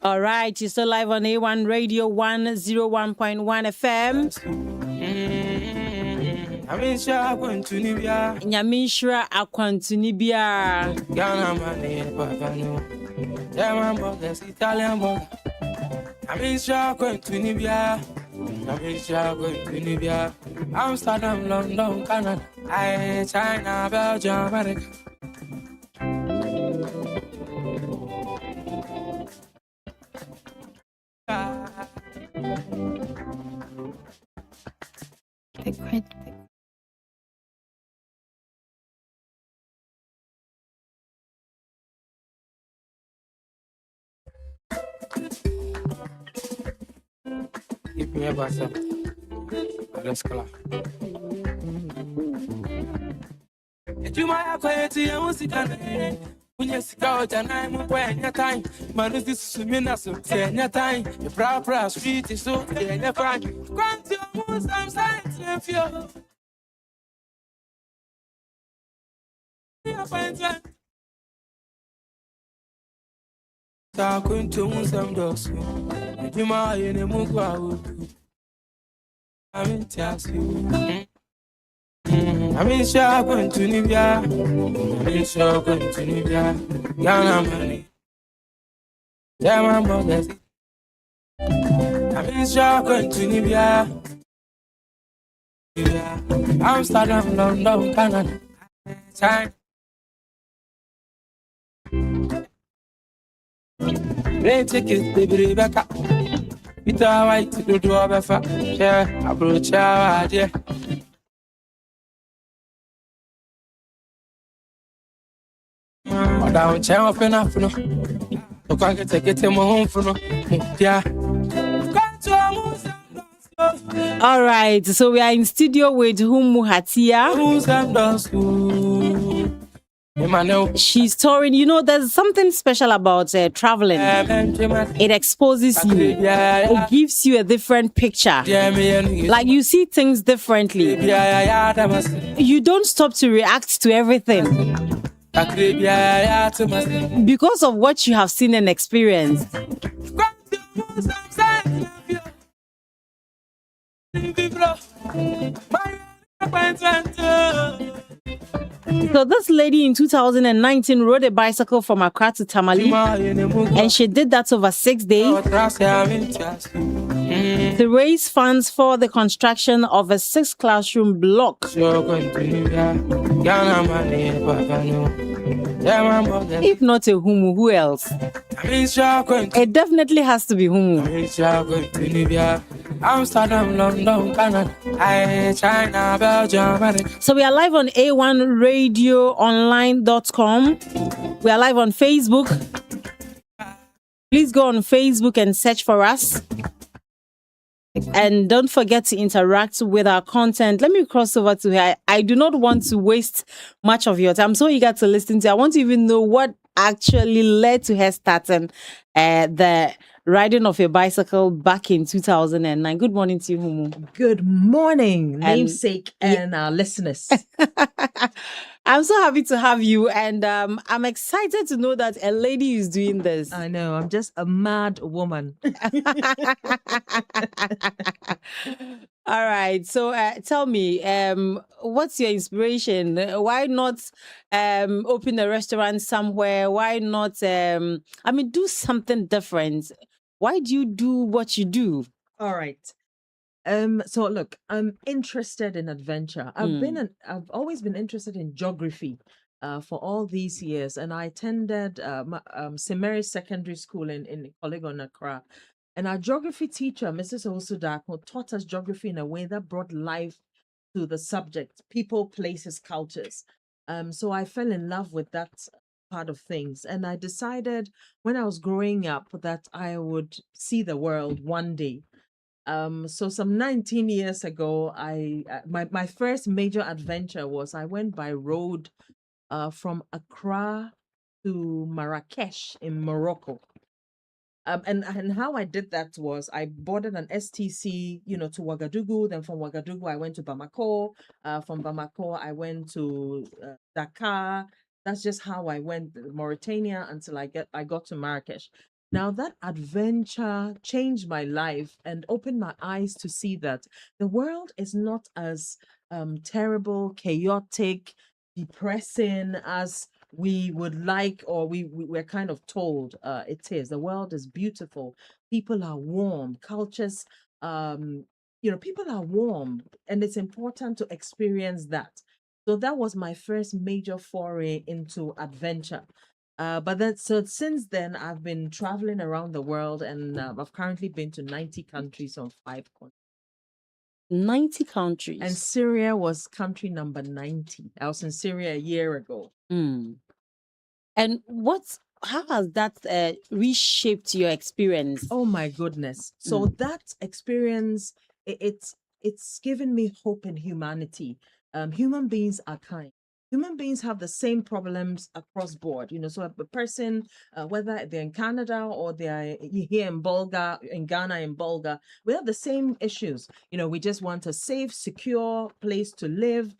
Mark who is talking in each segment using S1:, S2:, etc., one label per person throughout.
S1: All right, you're still live on A1 Radio 101.1 FM. Nyamishra Aquantunibia. Ghana money, Papa no. German burgers, Italian burger. Nyamishra Aquantunibia. Nyamishra Aquantunibia. Amsterdam, London, Canada. China, Belgium, America. Give me a buzzer. Let's go. You might have quite a music when you sit out and I'm when your time. Man, this is swimming us so your time. Your proper street is so clear. You're fine. Grant your moves, I'm signed to feel. Talking to some dogs. You might in a mugwa. I'm in Tassie. I'm in shop going to Nibia. I'm in shop going to Nibia. Ghana money. German burgers. I'm in shop going to Nibia. Amsterdam, London, Canada. China. Plane tickets, baby, Rebecca. Peter White to do a befa. Yeah, I brought your idea. Down chair up enough, no. No, can't get him home for no. Yeah. All right, so we are in studio with Humu Hatia. She's touring. You know, there's something special about traveling. It exposes you. It gives you a different picture. Like you see things differently. You don't stop to react to everything because of what you have seen and experienced. So this lady in 2019 rode a bicycle from Accra to Tamale, and she did that over 6 days to raise funds for the construction of a 6-classroom block. If not a Humu, who else? It definitely has to be Humu. Amsterdam, London, Canada, China, Belgium, America. So we are live on A1radioonline.com. We are live on Facebook. Please go on Facebook and search for us. And don't forget to interact with our content. Let me cross over to her. I do not want to waste much of your time. I'm so eager to listen to her. I want to even know what actually led to her starting the riding of a bicycle back in 2009. Good morning to you, Humu.
S2: Good morning, namesake and our listeners.
S1: I'm so happy to have you, and I'm excited to know that a lady is doing this.
S2: I know, I'm just a mad woman.
S1: All right, so tell me, what's your inspiration? Why not open a restaurant somewhere? Why not, do something different? Why do you do what you do?
S2: All right. So look, I'm interested in adventure. I've always been interested in geography for all these years, and I attended St. Mary's Secondary School in Polygon, Accra. And our geography teacher, Mrs. Osudako, taught us geography in a way that brought life to the subject, people, places, cultures. So I fell in love with that part of things, and I decided when I was growing up that I would see the world one day. So some 19 years ago, my first major adventure was I went by road from Accra to Marrakesh in Morocco. And how I did that was I boarded an STC, to Ouagadougou. Then from Ouagadougou, I went to Bamako. From Bamako, I went to Dakar. That's just how I went Mauritania until I got to Marrakesh. Now that adventure changed my life and opened my eyes to see that the world is not as terrible, chaotic, depressing as we would like, or we're kind of told it is. The world is beautiful. People are warm. Cultures, um, people are warm, and it's important to experience that. So that was my first major foray into adventure. So since then, I've been traveling around the world, and I've currently been to 90 countries on 5 continents.
S3: 90
S2: And
S3: countries.
S2: Syria was country number 90. I was in Syria a year ago.
S3: Mm. And how has that reshaped your experience?
S2: Oh my goodness. So that experience, it's given me hope in humanity. Human beings are kind. Human beings have the same problems across board. So a person, whether they're in Canada or they're here in Ghana, in Bulga, we have the same issues. We just want a safe, secure place to live.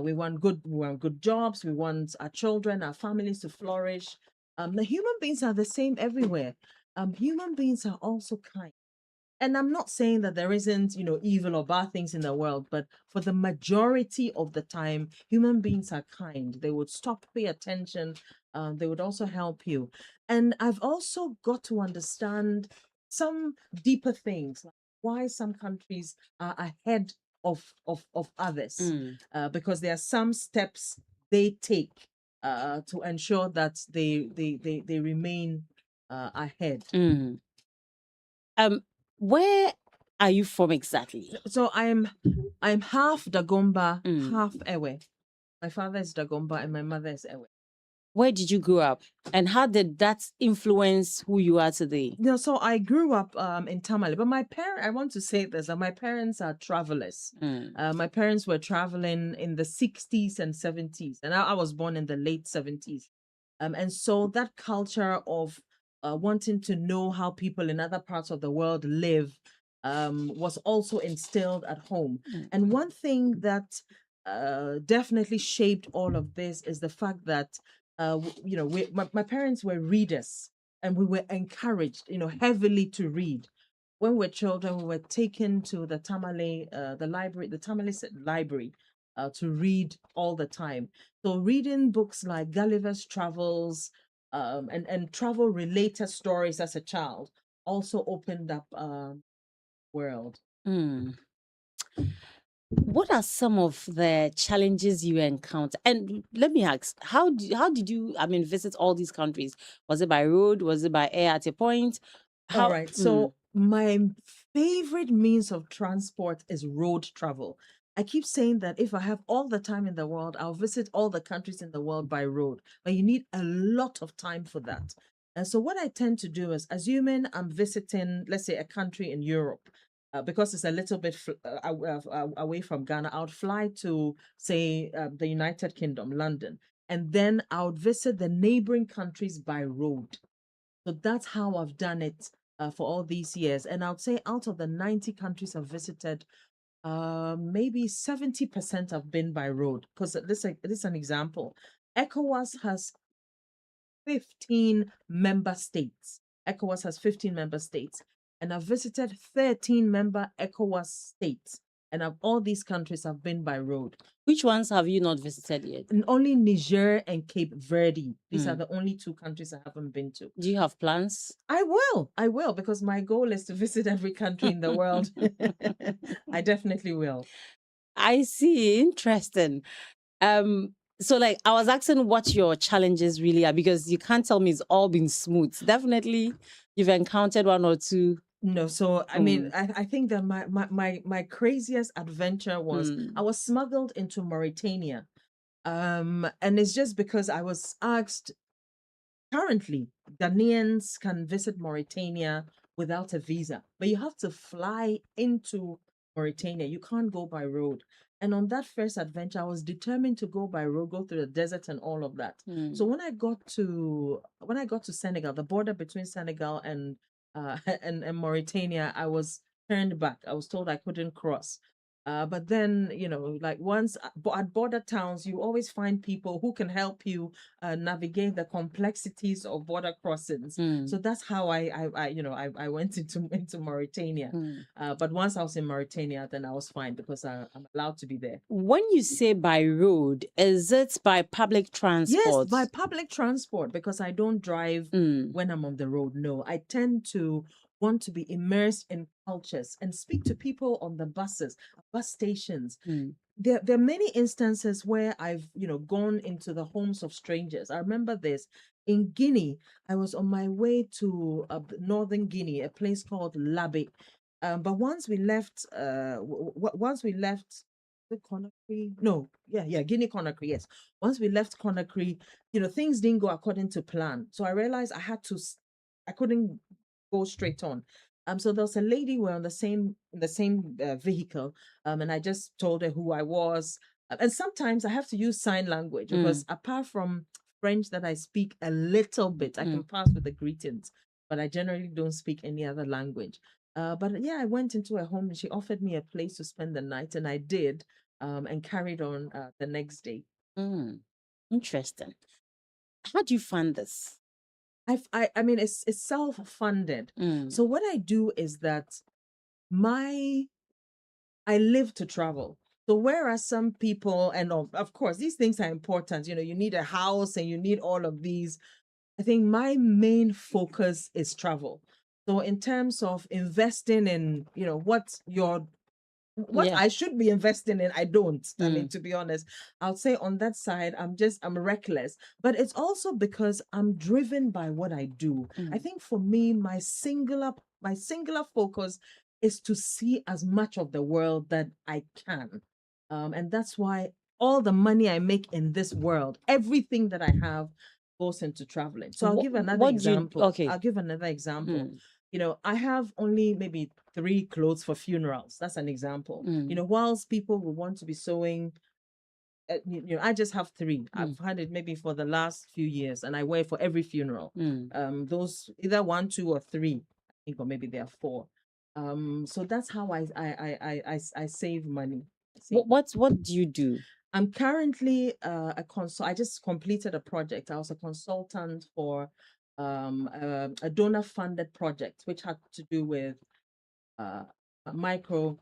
S2: We want good jobs. We want our children, our families to flourish. The human beings are the same everywhere. Human beings are also kind. And I'm not saying that there isn't, evil or bad things in the world, but for the majority of the time, human beings are kind. They would stop, pay attention. They would also help you. And I've also got to understand some deeper things, like why some countries are ahead of others, because there are some steps they take to ensure that they remain ahead.
S3: Where are you from exactly?
S2: So I'm half Dagomba,
S3: Mm.
S2: half Ewe. My father is Dagomba and my mother is Ewe.
S3: Where did you grow up, and how did that influence who you are today?
S2: So I grew up in Tamale, but I want to say this, that my parents are travelers. My parents were traveling in the 60s and 70s, and I was born in the late 70s. And so that culture of wanting to know how people in other parts of the world live was also instilled at home. And one thing that definitely shaped all of this is the fact that my parents were readers, and we were encouraged, heavily to read. When we were children, we were taken to the library, the Tamale library, to read all the time. So reading books like Gulliver's Travels, and travel related stories as a child also opened up world.
S3: What are some of the challenges you encounter? And let me ask, how did you, visit all these countries? Was it by road? Was it by air at a point?
S2: All right. So my favorite means of transport is road travel. I keep saying that if I have all the time in the world, I'll visit all the countries in the world by road. But you need a lot of time for that. And so what I tend to do is, assuming I'm visiting, let's say, a country in Europe, because it's a little bit away from Ghana, I would fly to, say, the United Kingdom, London, and then I would visit the neighboring countries by road. So that's how I've done it for all these years. And I would say out of the 90 countries I've visited, maybe 70% have been by road. Because this is an example. ECOWAS has 15 member states. ECOWAS has 15 member states. And I've visited 13 member ECOWAS states. And all these countries have been by road.
S3: Which ones have you not visited yet?
S2: And only Niger and Cape Verde. These are the only 2 countries I haven't been to.
S3: Do you have plans?
S2: I will, because my goal is to visit every country in the world. I definitely will.
S3: I see. Interesting. So like I was asking what your challenges really are, because you can't tell me it's all been smooth. Definitely you've encountered one or two.
S2: No, so I mean, I think that my craziest adventure was I was smuggled into Mauritania. And it's just because I was asked, currently, Ghanaians can visit Mauritania without a visa, but you have to fly into Mauritania. You can't go by road. And on that first adventure, I was determined to go by road, go through the desert and all of that. So when I got to Senegal, the border between Senegal and and Mauritania, I was turned back. I was told I couldn't cross. But then, like once at border towns, you always find people who can help you navigate the complexities of border crossings.
S3: Mm,
S2: So that's how I went into Mauritania.
S3: mm.
S2: But once I was in Mauritania, then I was fine because I'm allowed to be there.
S3: When you say by road, is it by public
S2: Yes,
S3: transport?
S2: by public transport because I don't drive
S3: Mm,
S2: when I'm on the road. No, I tend to want to be immersed in cultures and speak to people on the buses, bus stations.
S3: mm,
S2: There are many instances where I've, gone into the homes of strangers. I remember this in Guinea. I was on my way to northern Guinea, a place called Labe. But once we left, once we left the Conakry, no, yeah, Guinea Conakry, yes. Once we left Conakry, things didn't go according to plan. So I realized I couldn't go straight on. So there was a lady, we're on the same vehicle, and I just told her who I was. And sometimes I have to use sign language because apart from French that I speak a little bit, I can pass with the greetings, but I generally don't speak any other language. But yeah, I went into her home and she offered me a place to spend the night, and I did, and carried on the next day.
S3: mm. Interesting. How do you fund this?
S2: I mean, it's self-funded.
S3: Mm,
S2: So what I do is that my I live to travel. So whereas some people, and of course, these things are important, you need a house and you need all of these. I think my main focus is travel. So in terms of investing in, what
S3: yeah.
S2: I should be investing in, I don't. I mean,
S3: Mm,
S2: to be honest, I'll say on that side, I'm reckless. But it's also because I'm driven by what I do. I
S3: mm,
S2: think for me, my singular focus is to see as much of the world that I can. And that's why all the money I make in this world, everything that I have goes into traveling. So I'll give another
S3: what do you?
S2: example.
S3: Okay.
S2: I'll give another example.
S3: Mm,
S2: I have only maybe 3 clothes for funerals. That's an example.
S3: mm,
S2: Whilst people will want to be sewing, I just have 3.
S3: mm,
S2: I've had it maybe for the last few years, and I wear for every funeral.
S3: mm.
S2: Those either 1, 2, or 3, I think, or maybe there are 4. So that's how I save money. I save
S3: What do you do?
S2: I'm currently a consult. I just completed a project. I was a consultant for a donor-funded project, which had to do with uh, micro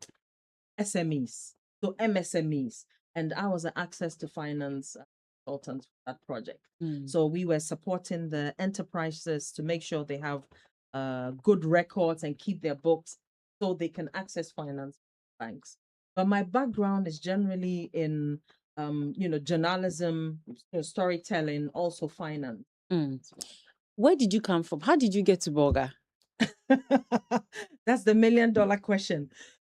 S2: SMEs, so MSMEs, and I was an access to finance consultant for that project.
S3: Mm,
S2: So we were supporting the enterprises to make sure they have good records and keep their books so they can access finance from banks. But my background is generally in journalism, storytelling, also finance.
S3: mm. Where did you come from? How did you get to Bolga?
S2: That's the $1,000,000 question.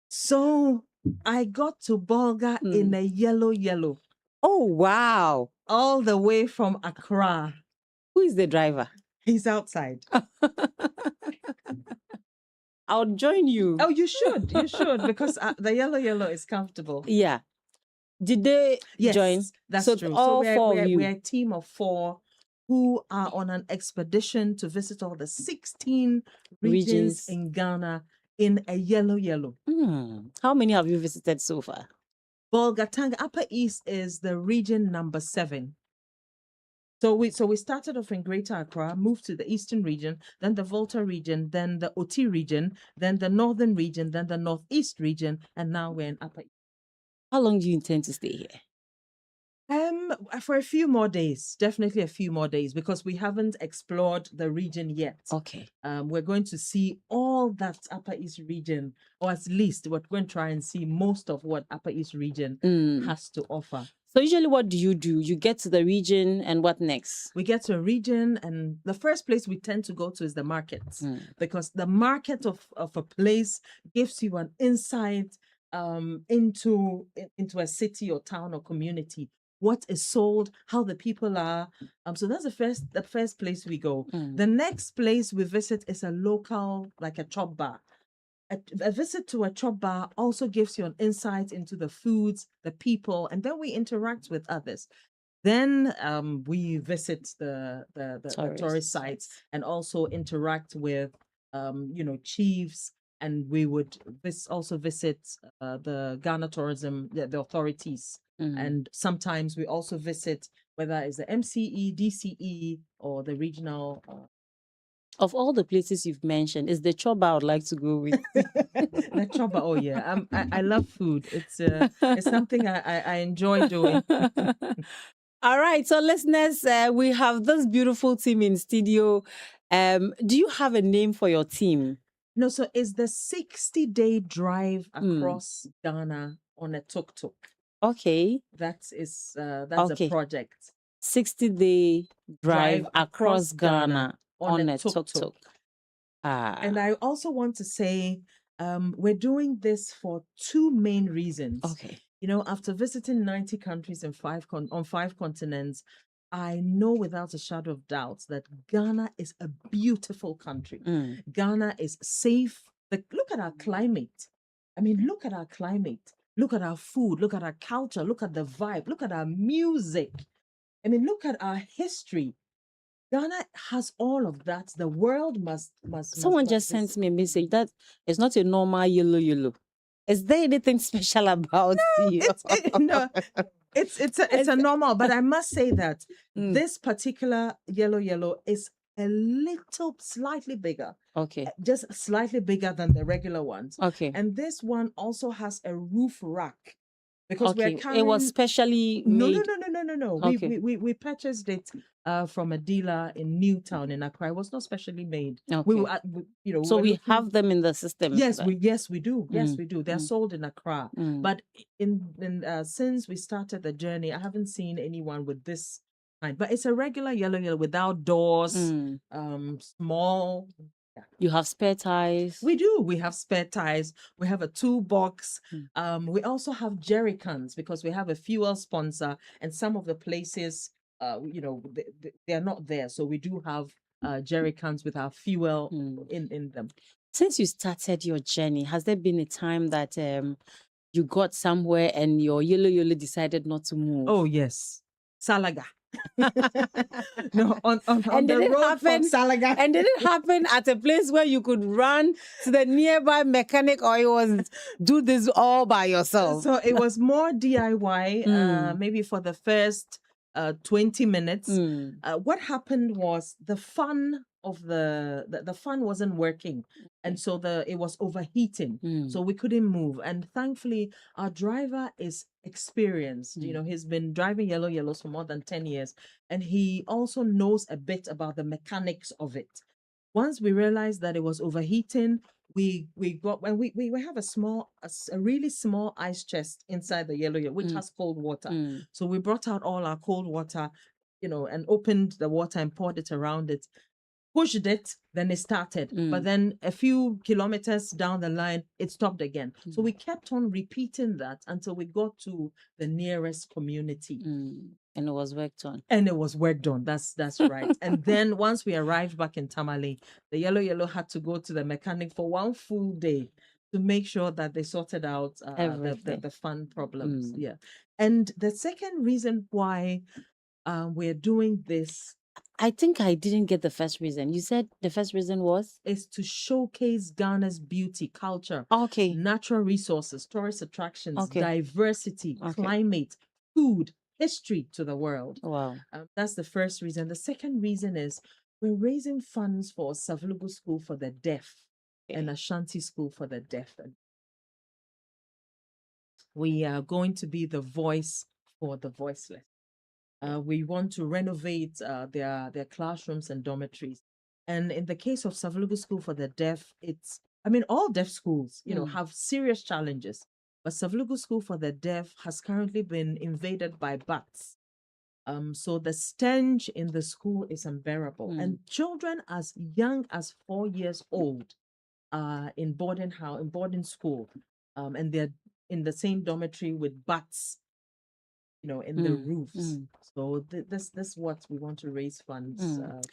S2: So I got to Bolga in a yellow,
S3: Oh, wow.
S2: all the way from Accra.
S3: Who is the driver?
S2: He's outside.
S3: I'll join you.
S2: Oh, you should, because the yellow is comfortable.
S3: Yeah. Did they
S2: Yes,
S3: join?
S2: that's
S3: So
S2: true.
S3: all
S2: so
S3: four of you.
S2: we're a team of 4 who are on an expedition to visit all the 16 regions
S3: Regions.
S2: in Ghana in a yellow.
S3: How many have you visited so far?
S2: Bolgatanga Upper East is the region number 7. So we started off in Greater Accra, moved to the Eastern region, then the Volta region, then the Oti region, then the Northern region, then the Northeast region, and now we're in Upper East.
S3: How long do you intend to stay here?
S2: For a few more days, definitely a few more days, because we haven't explored the region yet.
S3: Okay.
S2: We're going to see all that Upper East region, or at least we're going to try and see most of what Upper East region has to offer.
S3: So usually what do? You get to the region and what next?
S2: We get to a region, and the first place we tend to go to is the markets, because the market of a place gives you an insight into a city or town or community, what is sold, how the people are. So that's the first place we go. The next place we visit is a local, like a chop bar. A visit to a chop bar also gives you an insight into the foods, the people, and then we interact with others. Then we visit the tourist sites and also interact with chiefs, and we would also visit the Ghana tourism, the authorities,
S3: Mm.
S2: and sometimes we also visit whether it's the MCE, DCE, or the regional.
S3: Of all the places you've mentioned, is the Choba I would like to go with.
S2: The Choba. Oh yeah, I love food. It's something I enjoy doing.
S3: All right, so listeners, we have this beautiful team in studio. Do you have a name for your team?
S2: No, so it's the 60-day drive
S3: Mm.
S2: across Ghana on a tuk-tuk.
S3: Okay,
S2: That's a
S3: Okay.
S2: project
S3: 60-day drive
S2: Drive
S3: across
S2: across Ghana
S3: Ghana
S2: on
S3: on
S2: a
S3: a tuk-tuk.
S2: tuk-tuk.
S3: Ah,
S2: And I also want to say we're doing this for two main reasons.
S3: okay.
S2: You know, after visiting 90 countries in on 5 continents, I know without a shadow of doubt that Ghana is a beautiful country.
S3: Mm.
S2: Ghana is safe. Look at our climate. I mean, look at our climate. Look at our food. Look at our culture. Look at the vibe. Look at our music. I mean, look at our history. Ghana has all of that. The world must.
S3: Someone
S2: must
S3: just
S2: visit.
S3: sent me a message that it's not a normal yellow. Is there anything special about you?
S2: No, it's a normal, but I must say that
S3: Mm.
S2: this particular yellow is a little slightly bigger,
S3: Okay,
S2: just slightly bigger than the regular ones.
S3: okay,
S2: And this one also has a roof rack because we're
S3: okay.
S2: carrying.
S3: It was specially
S2: No,
S3: made.
S2: no.
S3: Okay.
S2: We purchased it from a dealer in Newtown in Accra. It was not specially made. We
S3: Okay.
S2: were,
S3: So
S2: were
S3: we
S2: looking-
S3: have them in the system.
S2: Yes,
S3: like-
S2: we do. Yes,
S3: Mm,
S2: we do. They're
S3: mm.
S2: sold in Accra.
S3: Mm.
S2: But since we started the journey, I haven't seen anyone with this kind. But it's a regular yellow without doors,
S3: Mm.
S2: small.
S3: You have spare tires.
S2: We do. We have spare tires. We have a toolbox.
S3: Mm.
S2: We also have jerry cans because we have a fuel sponsor, and some of the places, they are not there. So we do have jerry cans with our fuel
S3: Mm.
S2: in them.
S3: Since you started your journey, has there been a time that you got somewhere and your yellow decided not to move?
S2: Oh yes, Salaga. No, on
S3: And
S2: the
S3: did it
S2: road from
S3: happen-
S2: Salaga.
S3: And did it happen at a place where you could run to the nearby mechanic, or it was do this all by yourself?
S2: So it was more DIY,
S3: Mm.
S2: maybe for the first 20 minutes.
S3: Mm.
S2: What happened was the fan of the fan wasn't working, and so it was overheating,
S3: Mm.
S2: so we couldn't move. And thankfully, our driver is experienced. You know, he's been driving yellows for more than 10 years, and he also knows a bit about the mechanics of it. Once we realized that it was overheating, we got and we have a really small ice chest inside the yellow which
S3: Mm.
S2: has cold water.
S3: Mm.
S2: So we brought out all our cold water, and opened the water and poured it around it, pushed it, then it started. But
S3: Mm.
S2: then a few kilometers down the line, it stopped again. So
S3: Mm.
S2: we kept on repeating that until we got to the nearest community.
S3: Mm. And it was worked on.
S2: And it was worked on. That's right. And then once we arrived back in Tamale, the yellow had to go to the mechanic for one full day to make sure that they sorted out
S3: Everything.
S2: the fan problems.
S3: Mm.
S2: Yeah. And the second reason why we're doing this
S3: I think I didn't get the first reason. You said the first reason was?
S2: is to showcase Ghana's beauty, culture,
S3: Okay.
S2: natural resources, tourist attractions,
S3: Okay.
S2: diversity,
S3: Okay.
S2: climate, food, history to the world.
S3: Wow.
S2: That's the first reason. The second reason is we're raising funds for Savlugu School for the Deaf and Ashanti School for the Deaf. We are going to be the voice for the voiceless. We want to renovate their classrooms and dormitories. And in the case of Savlugu School for the Deaf, all deaf schools, have serious challenges. But Savlugu School for the Deaf has currently been invaded by bats. So the stench in the school is unbearable.
S3: Mm.
S2: And children as young as 4 years old are in boarding school. And they're in the same dormitory with bats, in the roofs.
S3: Mm.
S2: So this is what we want to raise funds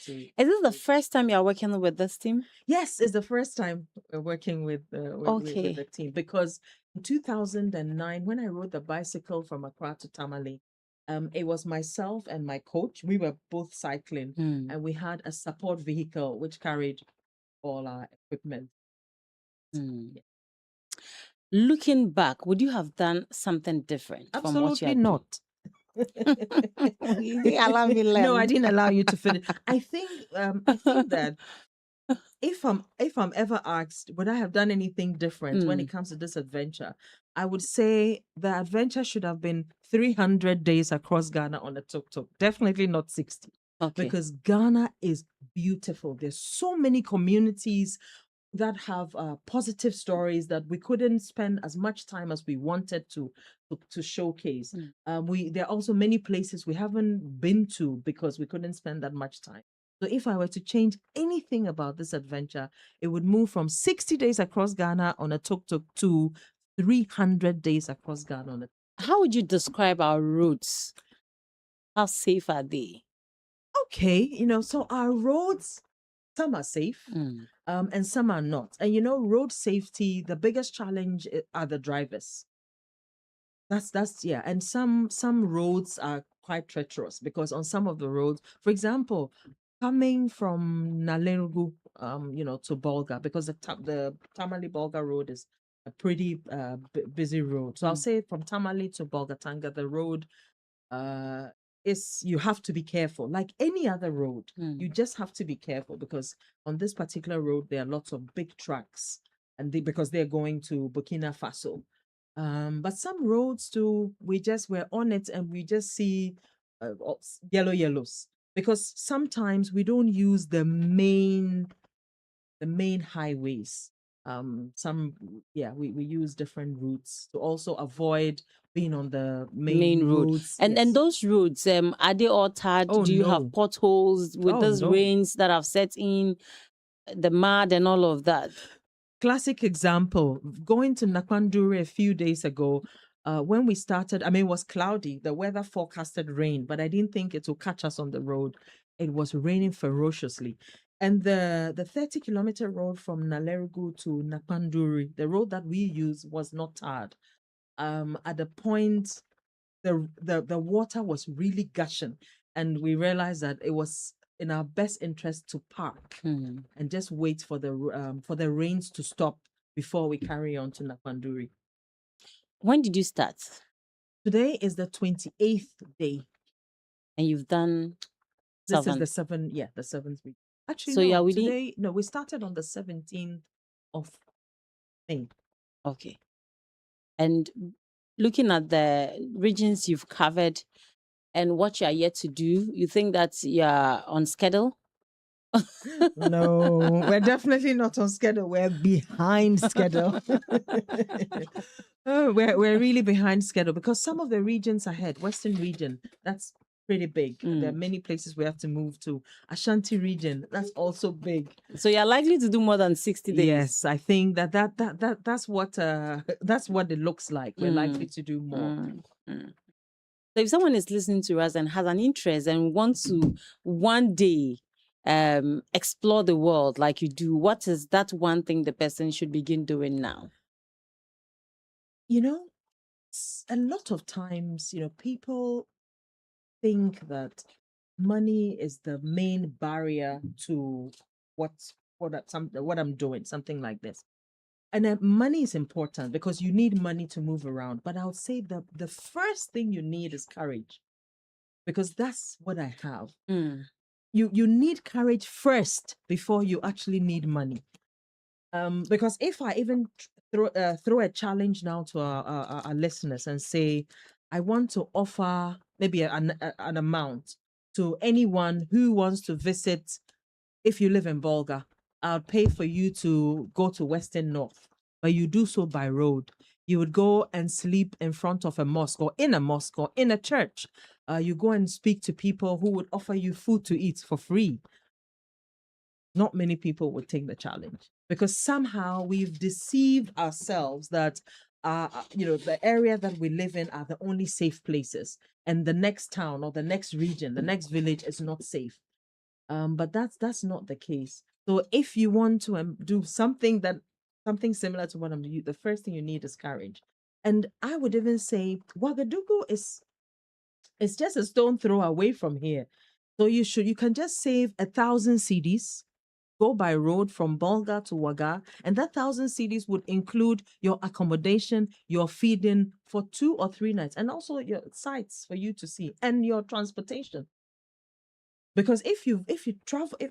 S2: to.
S3: Is this the first time you are working with this team?
S2: Yes, it's the first time we're working with
S3: Okay.
S2: the team, because in 2009, when I rode the bicycle from Accra to Tamale, it was myself and my coach. We were both cycling,
S3: Mm.
S2: and we had a support vehicle which carried all our equipment.
S3: Mm. Looking back, would you have done something different from what you
S2: Absolutely
S3: had
S2: not.
S3: You didn't allow me
S2: No, I
S3: learn.
S2: didn't allow you to finish. I think that if I'm ever asked would I have done anything different when it
S3: Mm,
S2: comes to this adventure, I would say the adventure should have been 300 days across Ghana on a tuk-tuk. Definitely not 60.
S3: okay.
S2: Because Ghana is beautiful. There's so many communities that have positive stories that we couldn't spend as much time as we wanted to showcase.
S3: Mm.
S2: We There are also many places we haven't been to because we couldn't spend that much time. So if I were to change anything about this adventure, it would move from 60 days across Ghana on a tuk-tuk to 300 days across Ghana on a.
S3: How would you describe our roads? How safe are they?
S2: Okay, so our roads, some are safe,
S3: Mm,
S2: and some are not. And road safety, the biggest challenge are the drivers. That's yeah. And some roads are quite treacherous because on some of the roads, for example, coming from Nalerugu, to Bolga, because the Tamale Bolga road is a pretty busy road. So I'll
S3: mm,
S2: say from Tamale to Bolgatanga, the road uh is you have to be careful. Like any other road, you
S3: mm.
S2: just have to be careful because on this particular road there are lots of big trucks, and because they're going to Burkina Faso. But some roads too, we're on it and we just see yellows because sometimes we don't use the main highways. Some Yeah, we use different routes to also avoid being on the
S3: Main
S2: main
S3: road.
S2: roads.
S3: And
S2: Yes.
S3: those roads, are they all tarred?
S2: Oh
S3: Do you have
S2: no.
S3: potholes with
S2: Oh
S3: those
S2: no.
S3: rains that have set in, the mud and all of that?
S2: Classic example, going to Nakwandure a few days ago, when we started, I mean, it was cloudy. The weather forecasted rain, but I didn't think it would catch us on the road. It was raining ferociously. And the 30-kilometer road from Nalerugu to Nakwanduri, the road that we use was not tarred. At the point, the water was really gushing, and we realized that it was in our best interest to park
S3: Mm.
S2: and just wait for the rains to stop before we carry on to Napanduri.
S3: When did you start?
S2: Today is the 28th day.
S3: And you've done
S2: This is
S3: 7.
S2: the seventh week. Actually,
S3: So you
S2: no,
S3: are within.
S2: today, no, we started on the 17th of May.
S3: Okay. And looking at the regions you've covered and what you are yet to do, you think that you're on schedule?
S2: No, we're definitely not on schedule. We're behind schedule. Oh, we're really behind schedule because some of the regions ahead, Western region, that's pretty big. There are
S3: Mm.
S2: many places we have to move to. Ashanti region, that's also big.
S3: So you're likely to do more than 60 days.
S2: Yes, I think that's what that's what it looks like. We're likely to do more.
S3: Mm, mm. So if someone is listening to us and has an interest and wants to one day explore the world like you do, what is that one thing the person should begin doing now?
S2: You know, a lot of times, people think that money is the main barrier to what I'm doing, something like this. And money is important because you need money to move around. But I would say the first thing you need is courage, because that's what I have.
S3: Mm,
S2: You need courage first before you actually need money. Because if I even throw a challenge now to our listeners and say, I want to offer maybe an amount to anyone who wants to visit. If you live in Bolga, I'll pay for you to go to Western North, but you do so by road. You would go and sleep in front of a mosque or in a church. You go and speak to people who would offer you food to eat for free. Not many people would take the challenge because somehow we've deceived ourselves that the area that we live in are the only safe places, and the next town or the next region, the next village is not safe. But that's not the case. So if you want to do something similar to what I'm doing, the first thing you need is courage. And I would even say Ouagadougou is just a stone throw away from here. So you can just save 1,000 CDs, go by road from Bolga to Wagga, and that 1,000 cedis would include your accommodation, your feeding for 2 or 3 nights, and also your sites for you to see, and your transportation. Because if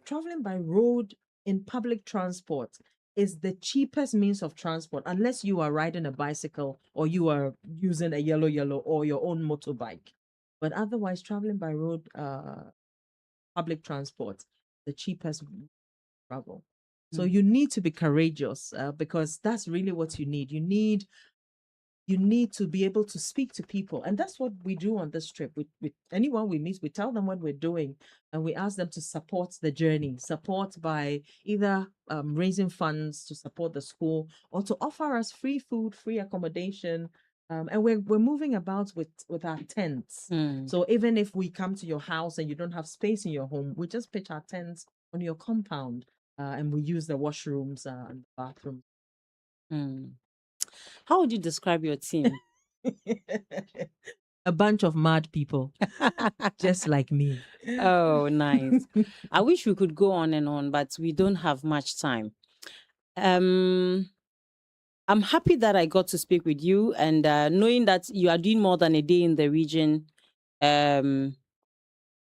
S2: traveling by road in public transport is the cheapest means of transport, unless you are riding a bicycle or you are using a yellow or your own motorbike. But otherwise, traveling by road, public transport, the cheapest travel. So you need to be courageous, because that's really what you need. You need to be able to speak to people, and that's what we do on this trip. With anyone we meet, we tell them what we're doing, and we ask them to support the journey, support by either raising funds to support the school or to offer us free food, free accommodation. And we're moving about with our tents. So even if we come to your house and you don't have space in your home, we just pitch our tents on your compound, and we use the washrooms and the bathroom.
S3: How would you describe your team?
S2: A bunch of mad people, just like me.
S3: Oh, nice. I wish we could go on and on, but we don't have much time. I'm happy that I got to speak with you, and knowing that you are doing more than a day in the region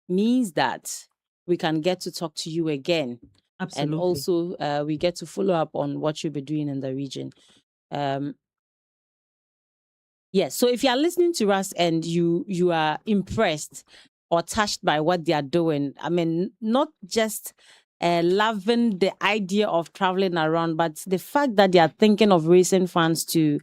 S3: means that we can get to talk to you again.
S2: Absolutely.
S3: And also we get to follow up on what you'll be doing in the region. Yes, so if you are listening to us and you are impressed or touched by what they are doing, I mean, not just loving the idea of traveling around, but the fact that they are thinking of raising funds to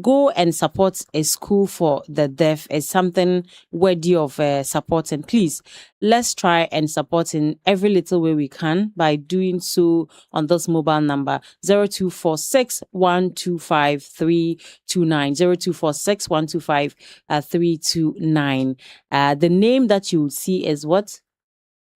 S3: go and support a school for the deaf is something worthy of support. And please, let's try and support in every little way we can by doing so on this mobile number 0246 125 329 0246 125 329. The name that you will see is what?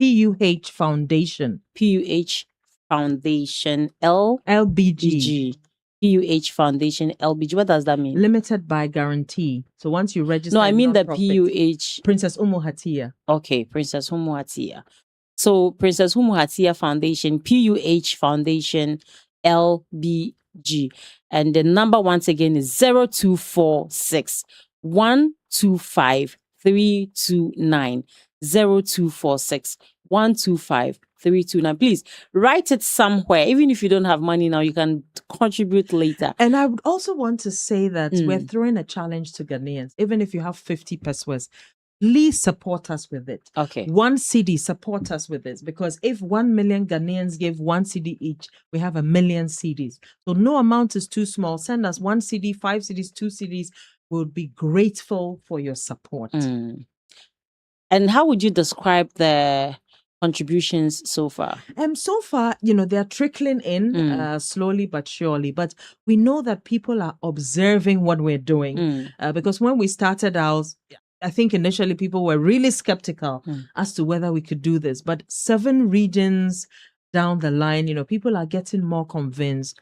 S2: PUH Foundation.
S3: PUH Foundation
S2: LBG.
S3: PUH Foundation LBG. What does that mean?
S2: Limited by guarantee. So once you register,
S3: No, I mean the
S2: non-profit,
S3: PUH.
S2: Princess Umu Hatia.
S3: Okay, Princess Umu Hatia. So Princess Umu Hatia Foundation, PUH Foundation LBG. And the number once again is 0246 125 329. 0246 125 329. Please write it somewhere. Even if you don't have money now, you can contribute later.
S2: And I would also want to say that we're throwing a challenge to Ghanaians. Even if you have 50 pesos, please support us with it.
S3: Okay.
S2: 1 cedi, support us with this. Because if 1 million Ghanaians give 1 cedi each, we have 1 million cedis. So no amount is too small. Send us 1 cedi, 5 cedis, 2 cedis. We'll be grateful for your support.
S3: And how would you describe the contributions so far?
S2: So far, they're trickling in slowly but surely. But we know that people are observing what we're doing. Because when we started out, I think initially people were really skeptical as to whether we could do this. But 7 regions down the line, people are getting more convinced.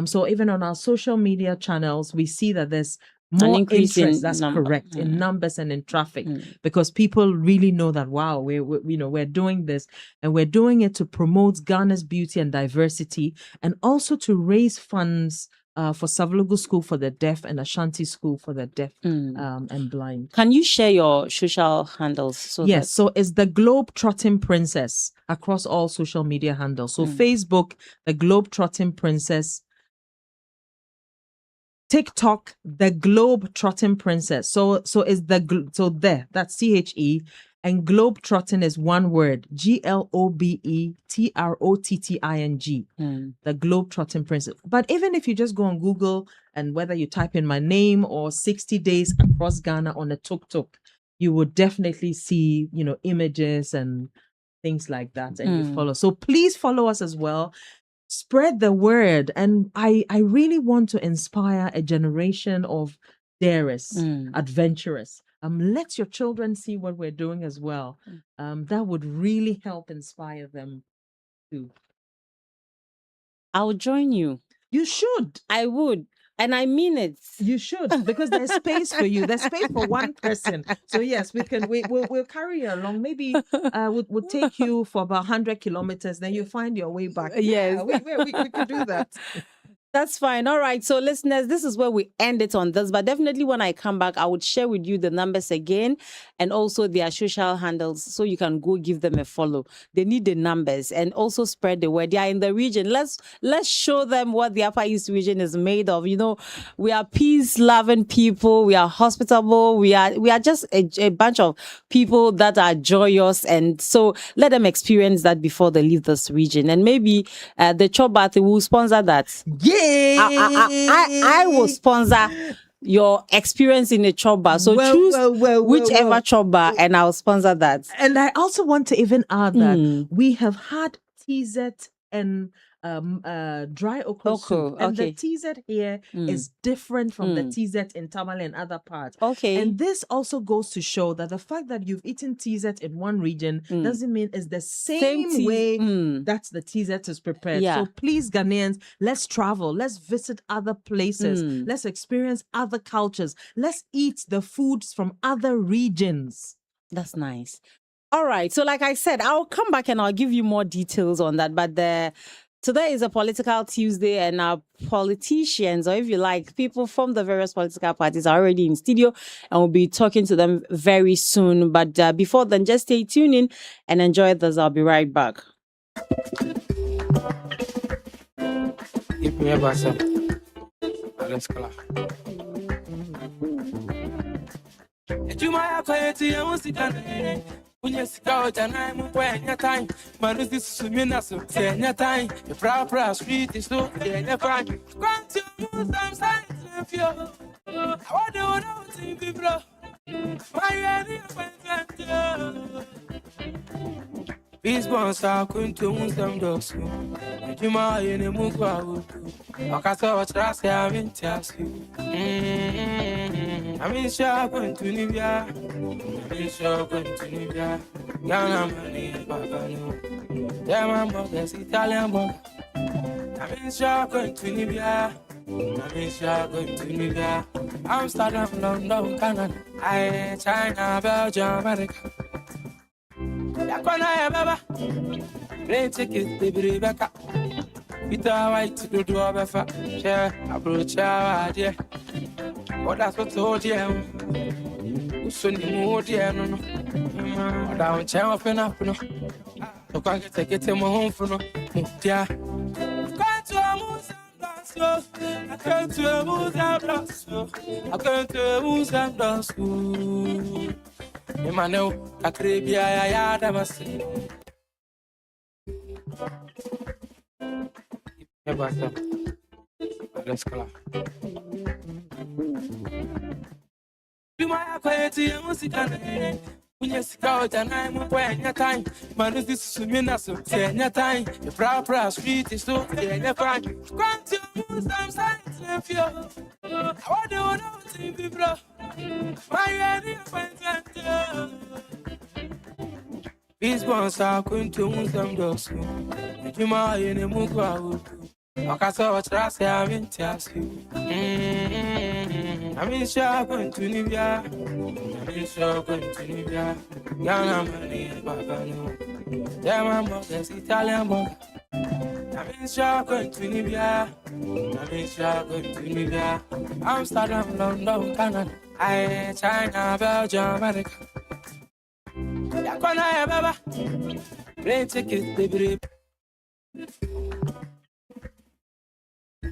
S2: So even on our social media channels, we see that there's more interest. That's correct, in numbers and in traffic, because people really know that we're doing this, and we're doing it to promote Ghana's beauty and diversity, and also to raise funds for Savlugu School for the Deaf and Ashanti School for the Deaf and Blind.
S3: Can you share your social handles?
S2: Yes, so it's the Globe-Trotting Princess across all social media handles. So Facebook, the Globe-Trotting Princess. TikTok, the Globe-Trotting Princess. So it's that's THE, and Globe-Trotting is one word, GLOBETROTTING. The Globe-Trotting Princess. But even if you just go on Google, and whether you type in my name or 60 days across Ghana on a tuk-tuk, you would definitely see, images and things like that, and you follow. So please follow us as well. Spread the word. And I really want to inspire a generation of darers, adventurers. Let your children see what we're doing as well. That would really help inspire them too.
S3: I'll join you.
S2: You should.
S3: I would. And I mean it.
S2: You should, because there's space for you. There's space for one person. So yes, we'll carry you along. Maybe we'll take you for about 100 kilometers. Then you find your way back.
S3: Yes.
S2: Yeah, we could do that.
S3: That's fine. All right. So, listeners, this is where we end it on this. But definitely, when I come back, I would share with you the numbers again and also their social handles so you can go give them a follow. They need the numbers and also spread the word. They are in the region. Let's show them what the Upper East region is made of. You know, we are peace-loving people. We are hospitable. We are just a bunch of people that are joyous. And so let them experience that before they leave this region. And maybe the Chobathi will sponsor that.
S2: Yeah.
S3: I will sponsor your experience in a choba. So choose whichever choba and I'll sponsor that.
S2: And I also want to even add that we have had TZ and dry okra soup. And the TZ here is different from the TZ in Tamale and other parts.
S3: Okay.
S2: And this also goes to show that the fact that you've eaten TZ in one region doesn't mean it's the same way that the TZ is prepared.
S3: Yeah.
S2: So please, Ghanaians, let's travel. Let's visit other places. Let's experience other cultures. Let's eat the foods from other regions.
S3: That's nice. All right. So like I said, I'll come back and I'll give you more details on that. But today is a political Tuesday and our politicians, or if you like, people from the various political parties are already in studio and we'll be talking to them very soon. But before then, just stay tuned in and enjoy this. I'll be right back.
S1: Give me a buzzer. Let's go. Unyesika ojana mkwenya time manuzi susumina so tenya time the proper street is so tenya fine quantum some signs of you I don't know to be bro my ready Peace bonds are kuntum some dogs Juma yene mugwa Akaso trust ya mintas I mean sharp and to Nivia Sharp and to Nivia Yana money and Papa no Yeah my boss Italian boy I mean sharp and to Nivia I mean sharp and to Nivia Amsterdam, London, Canada China, Belgium, America Yakwana baba Plane ticket to Rebecca Peter White to do a befa Share approach our dear What that's what told you Sunny mood yeah no Down chair up and up no So can't take it to my home for no Yeah Can't to a moose and dance I can't to a moose and dance I can't to a moose and dance Emmanuel, Kakribia, I damas. Let's go. You might acquaint you, Musican. When you scout and I'm when your time, man, is this Suminaso, your time, the proper street is so clear, fine. Grant you some signs of you. I don't know to be bro. My ready Peace bonds are kuntum some dogs. Juma yene mugwa Akaso trust ya mintas I mean sharp and to Nivia I mean sharp and to Nivia Yana money and Papa no Yeah my boss Italian boy I mean sharp and to Nivia I mean sharp and to Nivia Amsterdam, London, Canada China, Belgium, America Yakwana baba Plane ticket to Rebecca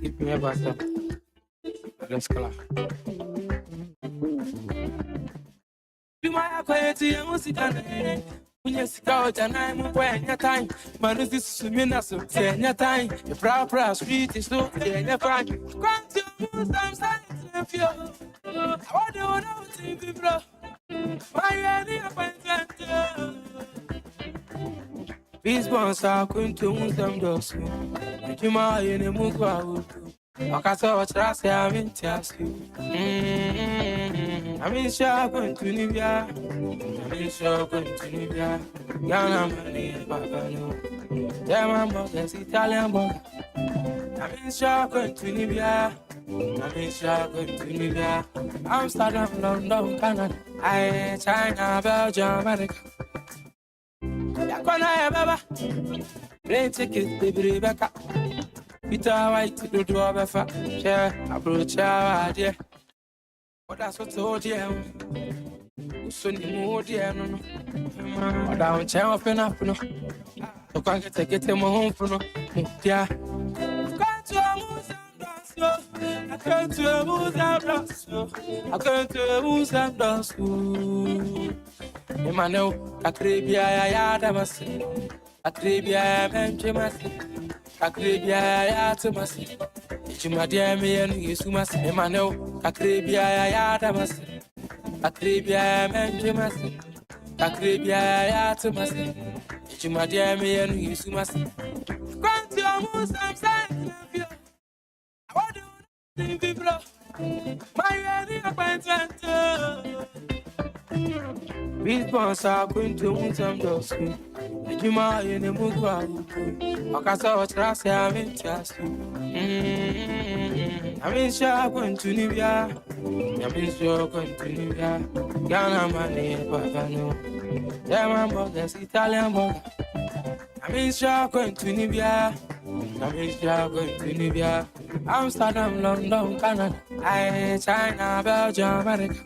S1: Give me a buzzer. Let's go. You might acquaint you, Musican. When you scout and I'm when your time, man, is this Suminaso, your time, the proper street is so clear, fine. Grant you some signs of you. I don't know to be bro. My ready appointment. Peace bonds are kuntum some dogs. Juma yene mugwa Akaso trust ya mintas I mean sharp and to Nivia I mean sharp and to Nivia Yana money and Papa no Yeah my boss Italian boy I mean sharp and to Nivia Malaysia, going to Libya, Amsterdam, London, Canada, China, Belgium, America. Yakwana Baba, plane ticket, baby Rebecca. Peter White to do a fat share, approach our dear. What that's what told you. Sunny mood, yeah, no. Or down chair up and up, no. So can't get him home for no. Yeah. Can't you move and dance, yo? I can't move and dance, yo. I can't move and dance, yo. Emmanuel, a cribia, Yadamasi. A cribia, Benjamasi. A cribia, Yatamasi. It's my dear me and you, Sumas, Emmanuel, a cribia, Yadamasi. Akribia menjimasi, akribia yatumasi. Ichuma dear me and you sumasi. Grant your Muslim sign of you. I want to people. My ready appointment. These bonds are going to some doors. Ichuma in a mugwa. Okasa watrasi amintiasi. I'm sure going to Libya. I'm sure going to Libya. Ghana money, Papa no. German burgers, Italian burger. I'm sure going to Libya. I'm sure going to Libya. Amsterdam, London, Canada, China, Belgium, America.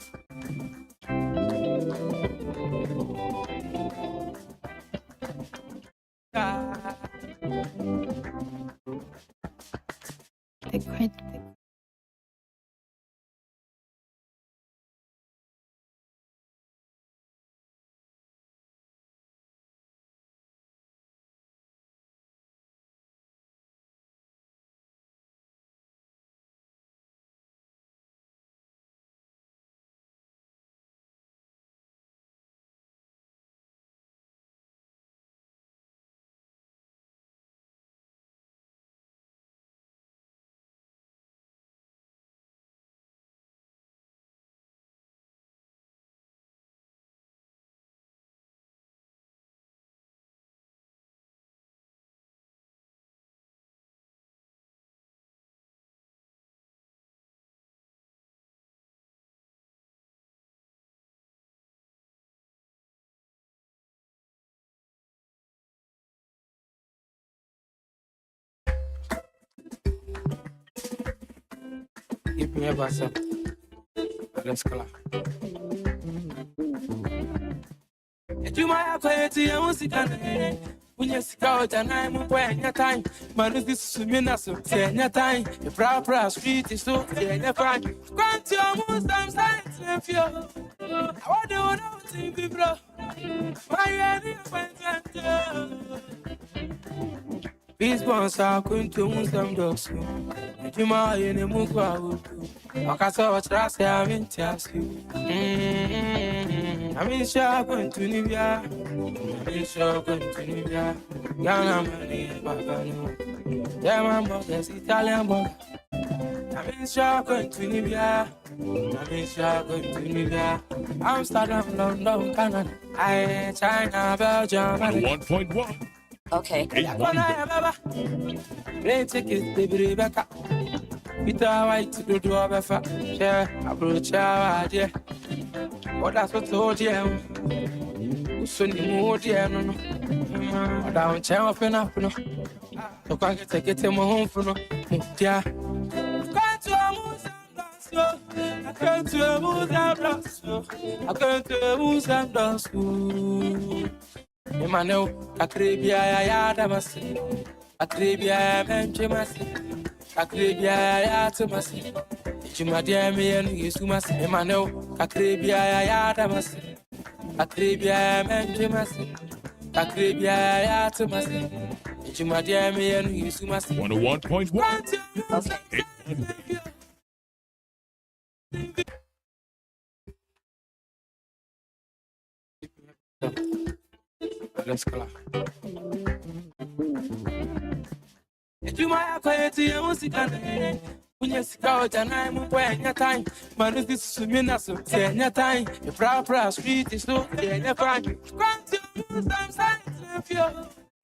S1: Give me a bus up. Let's go. You might have played to your music when you sit out and I'm when your time. Man, this is me, so say your time. The proper street is so your fine. Grant your Muslim signs if you. I want to know to people. My ready appointment. These bonds are going to some doors. You might in a mugwa. Okasa watrasi amintiasi. I'm sure going to Libya. I'm sure going to Libya. Ghana money, Papa no. German burgers, Italian burger. I'm sure going to Libya. I'm sure going to Libya. Amsterdam, London, Canada, China, Belgium.
S4: 101.1.
S3: Okay.
S1: Plane ticket, baby Rebecca. Peter White to do a fat share, approach our dear. What that's what told you. Sunny mood, yeah, no. Or down chair up and up, no. So can't get him home for no. Yeah. Can't you move and dance, yo? I can't move and dance, yo. I can't move and dance, yo. Emmanuel, Akribia, Yadamasi. Akribia, Benjamasi. Akribia, Yatamasi. Ichuma dear me and you sumasi. Emmanuel, Akribia, Yadamasi. Akribia, Benjamasi. Akribia, Yatamasi. Ichuma dear me and you sumasi.
S4: 101.1.
S1: Let's go. You might have played to your music when you sit out and I'm when your time. Man, this is me, so say your time. The proper street is so your fine. Grant you some signs if you.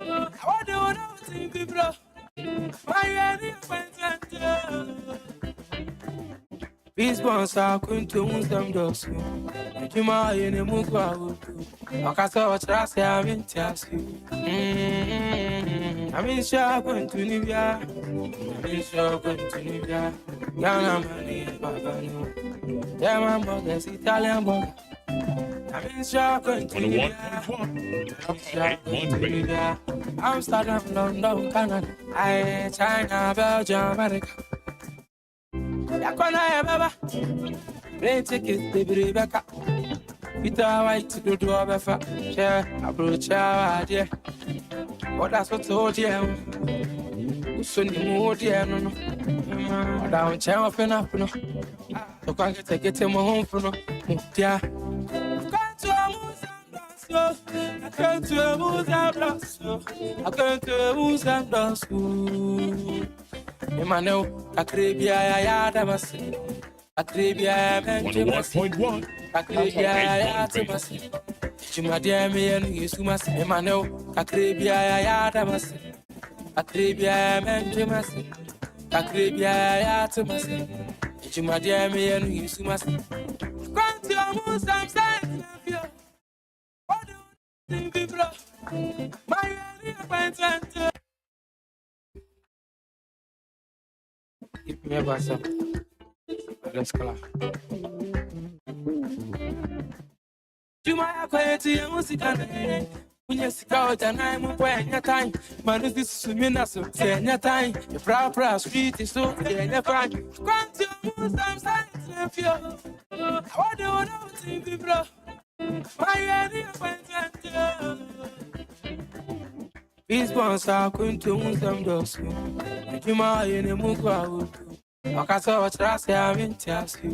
S1: I want to know to people. My ready appointment. Peace bonds are going to win some doors. Juma in a mugwa. Akasa what I say, I'm in Tiasi. I'm in shop going to Nivea. I'm in shop going to Nivea. Yana money, Papa. Yeah, my mother's Italian boy. I'm in shop going to Nivea.
S4: 101.1.
S1: Amsterdam, London, Canada, China, Belgium, America. Yakona Baba, plane tickets, baby Rebecca. Peter White to do Befa, share, approach our dear. What that's what told you. Sunny mood, yeah, no. Down chair up and up, no. So can't get him home for no. Yeah. I can't to a moose and lost. I can't to a moose and lost. Emmanuel, a cribia, I had a mass. A cribia, man,
S4: 101.1.
S1: a cribia, I had a mass. Jimadia, me and you, Sumas, Emmanuel, a cribia, I had a mass. A cribia, man, Jimas. A cribia, I had a mass. Jimadia, me and you, Sumas. Can't to a moose and sign. What do you think, bro? My appointment. Give me a buzzer. Let's clap. You might acquaint your music and when you stick out and I'm when your time. Man, is this swimming so say your time. Your proper street is so you're fine. Grant your moves, I'm starting to feel. What do you think, bro? My appointment. These ones are going to win some doors. Juma in a mugwa. Akasa what I say, I'm in Tiasi.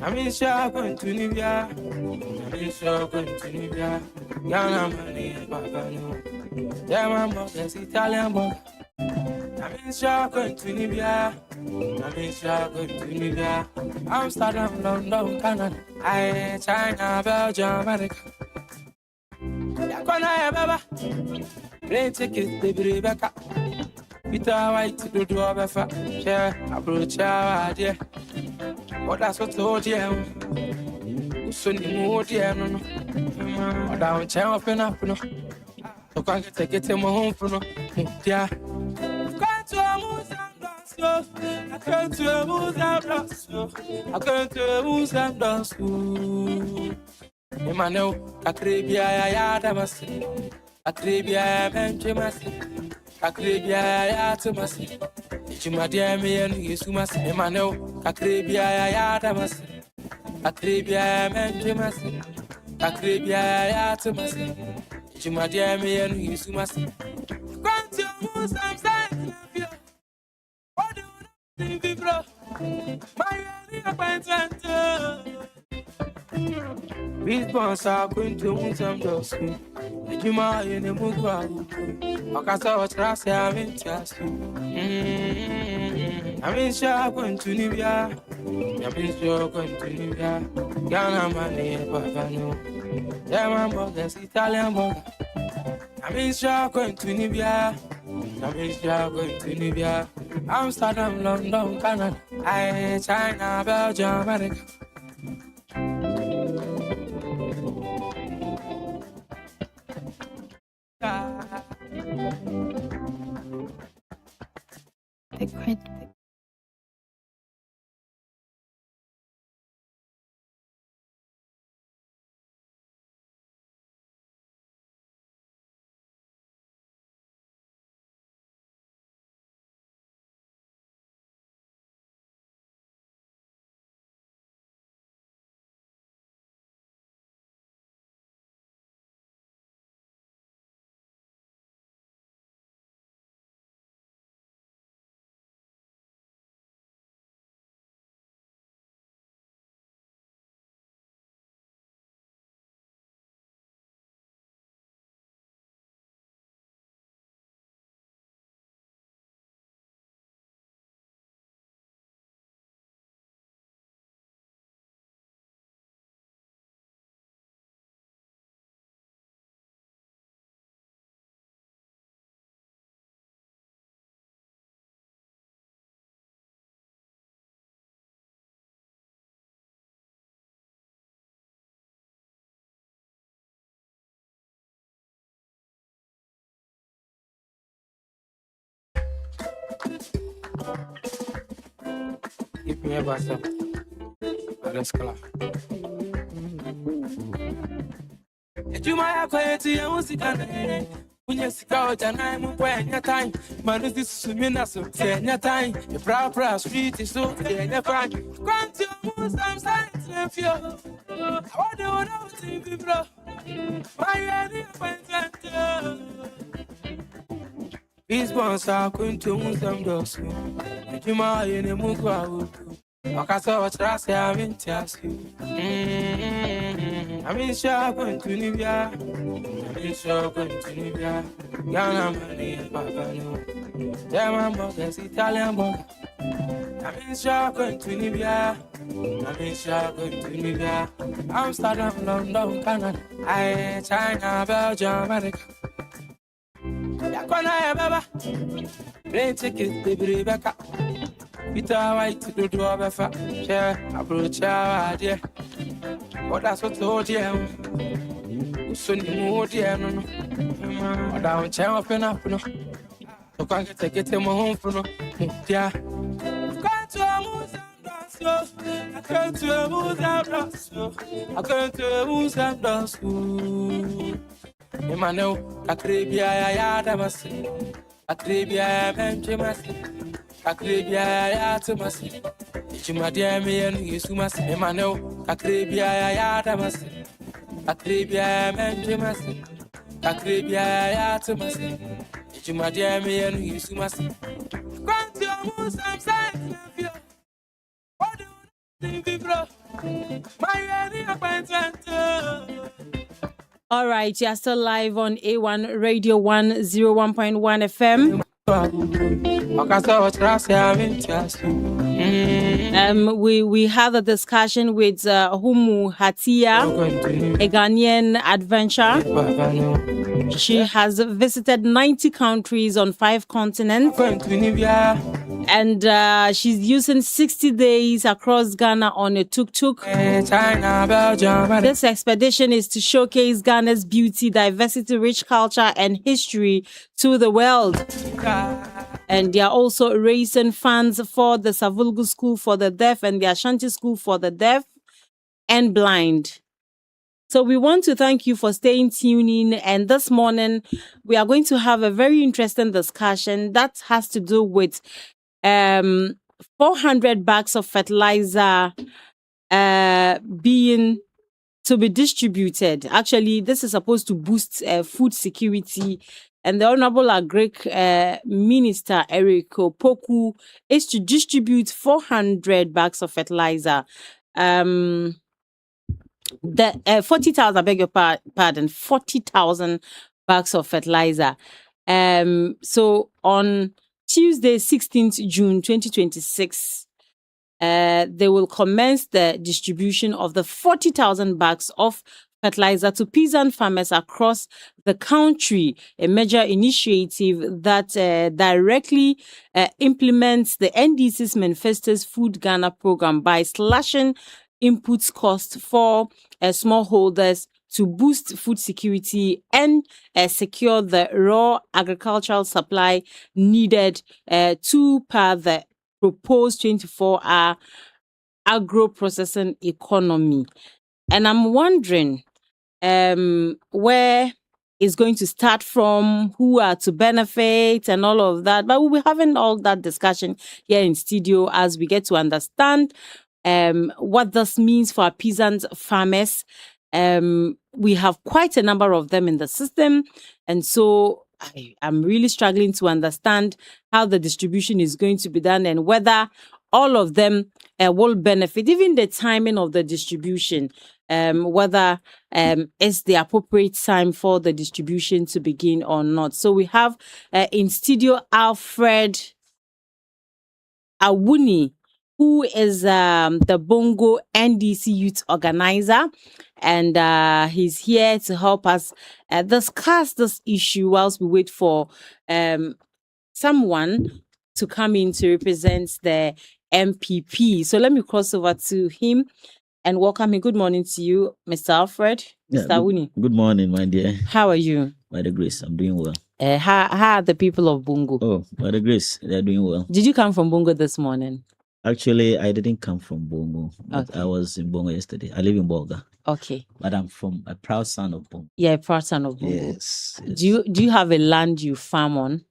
S1: I'm in shop going to Nivea. I'm in shop going to Nivea. Yana money, Papa. Yeah, my mother's Italian boy. I'm in shop going to Nivea. I'm in shop going to Nivea. Amsterdam, London, Canada, China, Belgium, America. Yakona Baba, plane tickets, baby Rebecca. Peter White to do Befa, share, approach our dear. What that's what told you. Sunny mood, yeah, no. Or down chair up and up, no. So can't get him home for no. Yeah. Can't to a moose and dance, I can't to a moose and dance, I can't to a moose and dance. Emmanuel, a cribia, I had a mass. A cribia, man, Jimas. A cribia, I had a mass. Jimadia, me and you, Sumas. Emmanuel, a cribia, I had a mass. A cribia, man, Jimas. A cribia, I had a mass. Jimadia, me and you, Sumas. Grant your moves, I'm saying, what do you think, bro? My appointment. These bonds are going to win some doors. Juma in a mugwa. Akasa what I say, I'm in Tiasi. I'm in shop going to Nivea. I'm in shop going to Nivea. Yana money, Papa. Yeah, my mother's Italian boy. I'm in shop going to Nivea. I'm in shop going to Nivea. Amsterdam, London, Canada, China, Belgium, America.
S5: They're quite
S1: Give me a bus up. Let's go. You might quiet here, what's it gonna when you see out and I'm when your time, man, is this swimming as of 10 your time. The proper street is so never find. Grant your moon, some signs left you. I want to know if you blow. My idea went these bones are going to move some doors. You might in a move out. I saw what I say, I'm in Tassie. I'm in shop and to Nivea. I'm in shop and to Nivea. Yana money and Papa. German burgers, Italian burger. I'm in shop and to Nivea. I'm in shop and to Nivea. Amsterdam, London, Canada. I China, Belgium, America. Yakwana, Baba. Plane ticket, baby, Rebecca. Peter White to do a better share, approach our idea. What that's what told you. Soon you move, dear. No, what down chair up and up. No, so can't take it home for no. Yeah, can't to move and dance. I can't to move and dance. I can't to move and dance. Emmanuel, Akribia, Yadamasi, Akribia, Benjamin. Akribia to Massy. You my dear me and you to Massy. Emmanuel, Akribia to Massy. Akribia, Benjamin. Akribia to Massy. You my dear me and you to Massy. Grant your moon some signs of you. What do you think, bro? My idea appointment.
S3: All right, you're still live on A1 Radio 101.1 FM. We had a discussion with Humu Hatia, a Ghanaian adventurer. She has visited 90 countries on 5 continents, and she's using 60 days across Ghana on a tuk-tuk. This expedition is to showcase Ghana's beauty, diversity, rich culture, and history to the world. And they are also raising funds for the Savulgu School for the Deaf and the Ashanti School for the Deaf and Blind. So we want to thank you for staying tuned in. And this morning, we are going to have a very interesting discussion that has to do with 400 bags of fertilizer being to be distributed. Actually, this is supposed to boost food security. And the Honorable Agric Minister Eric Opoku is to distribute 400 bags of fertilizer. The 40,000, I beg your pardon, 40,000 bags of fertilizer. So on Tuesday, 16th June 2026, they will commence the distribution of the 40,000 bags of fertilizer to peasant farmers across the country, a major initiative that directly implements the NDC's Manifestos Food Ghana program by slashing inputs costs for smallholders to boost food security and secure the raw agricultural supply needed to power the proposed 24-hour agro-processing economy. And I'm wondering where it's going to start from, who are to benefit and all of that. But we'll be having all that discussion here in studio as we get to understand what this means for our peasant farmers. We have quite a number of them in the system. And so I'm really struggling to understand how the distribution is going to be done and whether all of them will benefit, even the timing of the distribution, whether it's the appropriate time for the distribution to begin or not. So we have in studio Alfred Awuni, who is the Bongo NDC youth organizer. And he's here to help us discuss this issue whilst we wait for someone to come in to represent the MPP. So let me cross over to him and welcome him. Good morning to you, Mr. Alfred.
S6: Yeah,
S3: Mr. Awuni.
S6: Good morning, my dear.
S3: How are you?
S6: By the grace, I'm doing well.
S3: How are the people of Bungo?
S6: Oh, by the grace, they're doing well.
S3: Did you come from Bungo this morning?
S6: Actually, I didn't come from Bongo, but I
S3: Okay.
S6: was in Bongo yesterday. I live in Bolga,
S3: Okay.
S6: but I'm from a proud son of Bongo.
S3: Yeah, part son of Bungo.
S6: Yes, yes.
S3: Do you have a land you farm on?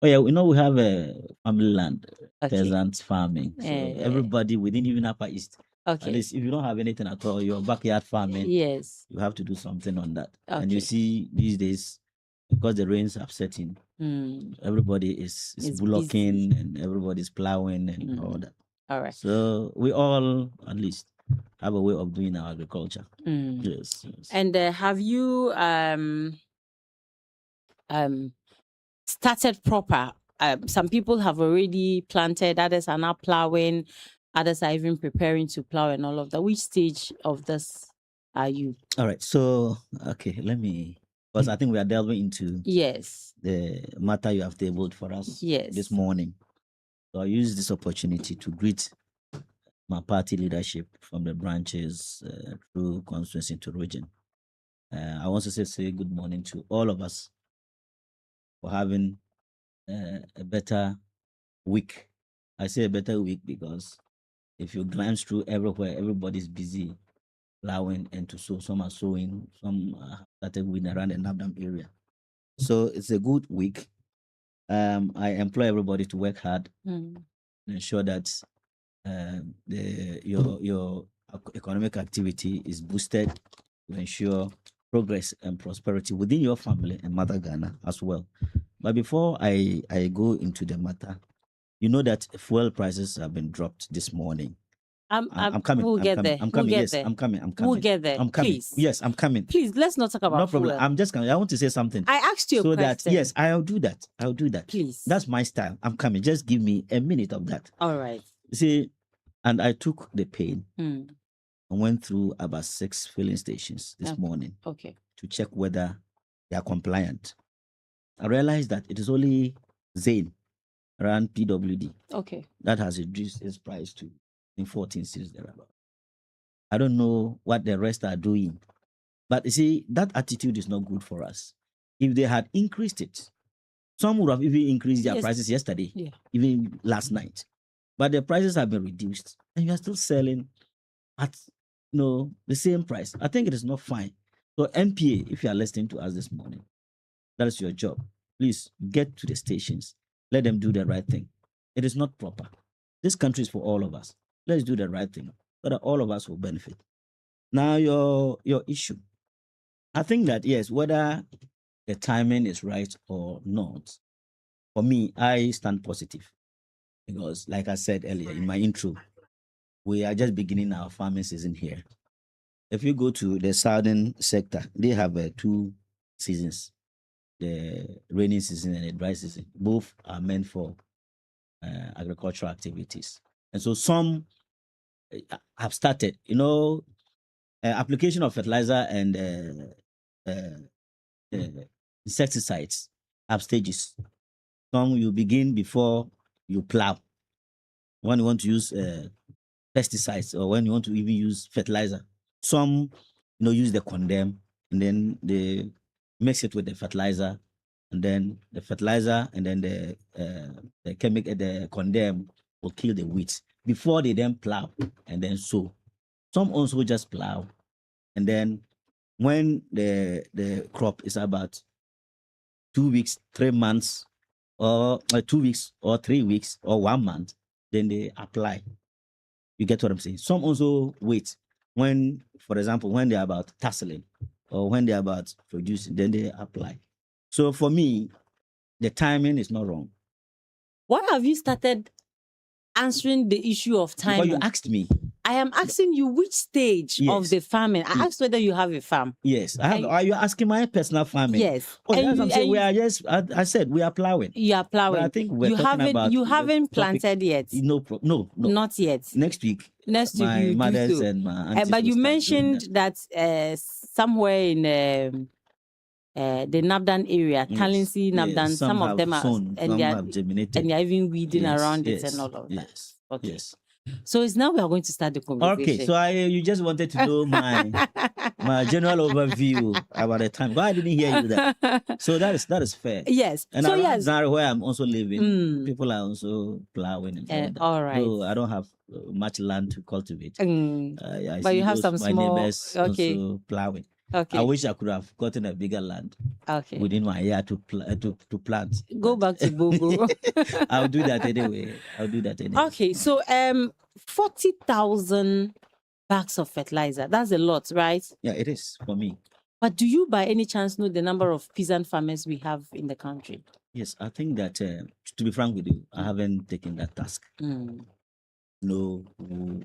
S6: Oh yeah, we have a family land,
S3: Okay.
S6: peasant farming. So everybody within even Upper East. At
S3: Okay.
S6: least if you don't have anything at all, your backyard farming,
S3: Yes.
S6: you have to do something on that. And
S3: Okay.
S6: you see these days, because the rains are setting,
S3: Mm.
S6: everybody is
S3: It's
S6: bullocking and everybody's plowing and
S3: Mm.
S6: all that.
S3: All right.
S6: So we all at least have a way of doing our agriculture.
S3: Mm.
S6: Yes. Yes.
S3: And have you started proper? Some people have already planted, others are now plowing, others are even preparing to plow and all of that. Which stage of this are you?
S6: All right. So okay, let me, because I think we are delving into
S3: Yes.
S6: the matter you have tabled for us
S3: Yes.
S6: this morning. So I use this opportunity to greet my party leadership from the branches through constituency to region. I want to say good morning to all of us for having a better week. I say a better week because if you glance through everywhere, everybody's busy plowing and to sow. Some are sowing, some started with around the Nabdam area. So it's a good week. I employ everybody to work hard
S3: Mm.
S6: and ensure that your economic activity is boosted to ensure progress and prosperity within your family and Mother Ghana as well. But before I go into the matter, you know that fuel prices have been dropped this morning.
S3: I'm
S6: coming.
S3: We'll
S6: I'm
S3: get
S6: coming.
S3: there.
S6: I'm
S3: We'll
S6: coming.
S3: get
S6: Yes,
S3: there.
S6: I'm coming. I'm coming.
S3: We'll get there.
S6: I'm coming.
S3: Please.
S6: Yes, I'm coming.
S3: Please, let's not talk about
S6: No problem.
S3: fuel.
S6: I'm just coming. I want to say something.
S3: I asked you a
S6: So
S3: question.
S6: that yes, I'll do that. I'll do that.
S3: Please.
S6: That's my style. I'm coming. Just give me a minute of that.
S3: All right.
S6: You see, and I took the pain
S3: Mm.
S6: and went through about 6 filling stations this
S3: Okay.
S6: morning
S3: Okay.
S6: to check whether they are compliant. I realized that it is only Zane around PWD
S3: Okay.
S6: that has reduced its price to in 14 cities thereabout. I don't know what the rest are doing, but you see, that attitude is not good for us. If they had increased it, some would have even increased their
S3: Yes.
S6: prices yesterday,
S3: Yeah.
S6: even last night. But the prices have been reduced, and you are still selling at the same price. I think it is not fine. So MPA, if you are listening to us this morning, that is your job. Please get to the stations. Let them do the right thing. It is not proper. This country is for all of us. Let's do the right thing so that all of us will benefit. Now, your issue. I think that, yes, whether the timing is right or not, for me, I stand positive. Because, like I said earlier in my intro, we are just beginning our farming season here. If you go to the southern sector, they have 2 seasons, the rainy season and the dry season. Both are meant for agricultural activities. And so some have started, application of fertilizer and insecticides have stages. Some you begin before you plow. When you want to use pesticides or when you want to even use fertilizer. Some, use the condem and then they mix it with the fertilizer, and then the fertilizer and then the chemical, the condem will kill the weeds before they then plow and then sow. Some also just plow, and then when the crop is about 2 weeks, 3 months, or 2 weeks, or 3 weeks, or 1 month, then they apply. You get what I'm saying? Some also wait when, for example, when they're about tasseling or when they're about producing, then they apply. So for me, the timing is not wrong.
S3: Why have you started answering the issue of
S6: Because
S3: timing?
S6: you asked me.
S3: I am asking you which stage of
S6: Yes.
S3: the farming. I asked whether you have a farm.
S6: Yes, I have.
S3: And-
S6: Are you asking my personal farming?
S3: Yes.
S6: Oh,
S3: And
S6: that's what I'm
S3: you-
S6: saying.
S3: and
S6: We are just. I said we are plowing.
S3: You are plowing.
S6: But I think we're
S3: you
S6: talking
S3: haven't
S6: about
S3: you
S6: the
S3: haven't
S6: topic-
S3: planted yet.
S6: No.
S3: Not yet.
S6: Next week.
S3: Next week
S6: my
S3: you do
S6: mothers
S3: so.
S6: and my aunties
S3: But
S6: will
S3: you
S6: start doing
S3: mentioned that somewhere in the Nabdan area,
S6: Yes,
S3: Talinsi,
S6: yes.
S3: Nabdan, some of
S6: have
S3: them are
S6: sown,
S3: and
S6: some
S3: they are
S6: have germinated.
S3: and they are even weeding
S6: Yes,
S3: around it
S6: yes,
S3: and all of that.
S6: Yes.
S3: Okay.
S6: Yes.
S3: So it's now we are going to start the conversation.
S6: Okay, so you just wanted to know my general overview about the time. Why I didn't hear you that? So that is fair.
S3: Yes.
S6: And
S3: So
S6: around
S3: yes.
S6: Zaire, where I'm also living,
S3: Mm.
S6: people are also plowing and all that.
S3: All right.
S6: So I don't have much land to cultivate. I
S3: But
S6: see
S3: you have
S6: those,
S3: some
S6: my
S3: small.
S6: neighbors
S3: Okay.
S6: also plowing.
S3: Okay.
S6: I wish I could have gotten a bigger land
S3: Okay.
S6: within my yard to plant.
S3: Go
S6: but
S3: back to Bongo.
S6: I'll do that anyway.
S3: Okay. So 40,000 bags of fertilizer. That's a lot, right?
S6: Yeah, it is for me.
S3: But do you by any chance know the number of peasant farmers we have in the country?
S6: Yes, I think that to be frank with you, I haven't taken that task. Know who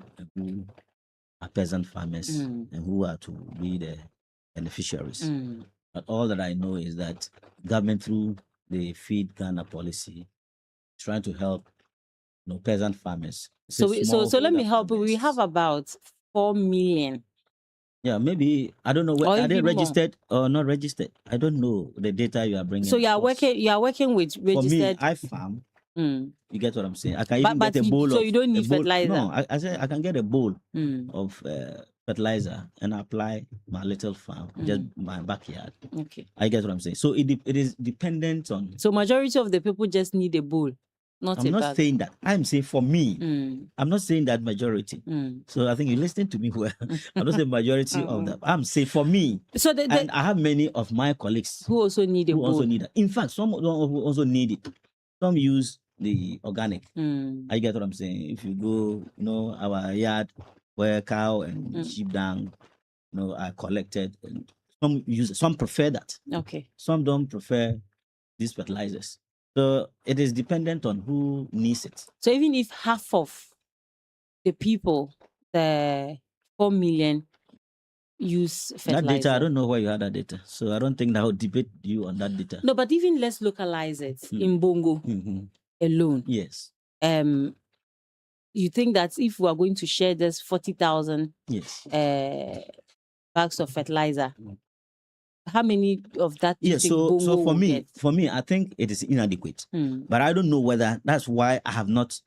S6: are peasant farmers and who are to be the beneficiaries. But all that I know is that government through the Feed Ghana policy is trying to help peasant farmers.
S3: So let me help you. We have about 4 million.
S6: Yeah, maybe I don't know
S3: Or
S6: are they
S3: even more.
S6: registered or not registered. I don't know the data you are bringing.
S3: So you are
S6: across.
S3: working with registered.
S6: For me, I farm.
S3: Mm.
S6: You get what I'm saying? I can even get a bowl
S3: so
S6: of.
S3: you don't need fertilizer.
S6: No, I said I can get a bowl
S3: Mm.
S6: of fertilizer and apply my little farm, just my backyard.
S3: Okay.
S6: I get what I'm saying. So it is dependent on.
S3: So majority of the people just need a bowl, not
S6: I'm
S3: a
S6: not
S3: bag.
S6: saying that. I'm saying for me.
S3: Mm.
S6: I'm not saying that majority. So I think you listening to me well. I'm not saying majority of that. I'm saying for me.
S3: So
S6: and I have many of my colleagues
S3: who also need a bowl.
S6: Also need that. In fact, some who also need it. Some use the organic. I get what I'm saying. If you go, our yard where cow and sheep dung, are collected, and some prefer that.
S3: Okay.
S6: Some don't prefer these fertilizers. So it is dependent on who needs it.
S3: So even if half of the people, the 4 million, use fertilizer.
S6: That data, I don't know where you had that data. So I don't think that I would debate you on that data.
S3: No, but even let's localize it in Bongo alone.
S6: Yes.
S3: You think that if we are going to share this 40,000
S6: yes.
S3: Bags of fertilizer, how many of that do you think
S6: so
S3: Bongo
S6: for
S3: will
S6: me,
S3: get?
S6: I think it is inadequate. But I don't know whether that's why I have not,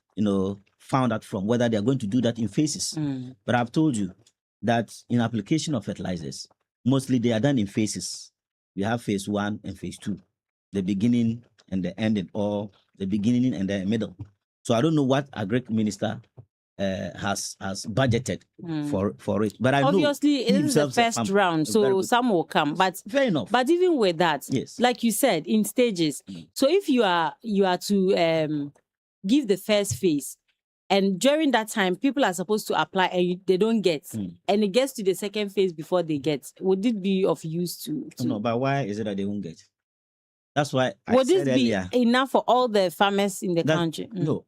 S6: found out from whether they are going to do that in phases. But I've told you that in application of fertilizers, mostly they are done in phases. We have phase 1 and phase 2, the beginning and the ending, or the beginning and the middle. So I don't know what Agric Minister has budgeted for it. But I
S3: obviously
S6: know
S3: it is the first round, so some will come. But
S6: fair enough.
S3: But even with that,
S6: yes,
S3: like you said, in stages. So if you are to give the first phase, and during that time, people are supposed to apply and they don't get, and it gets to the second phase before they get, would it be of use to?
S6: No, but why is it that they won't get? That's why I
S3: would
S6: said
S3: this be
S6: earlier,
S3: enough for all the farmers in the country?
S6: No,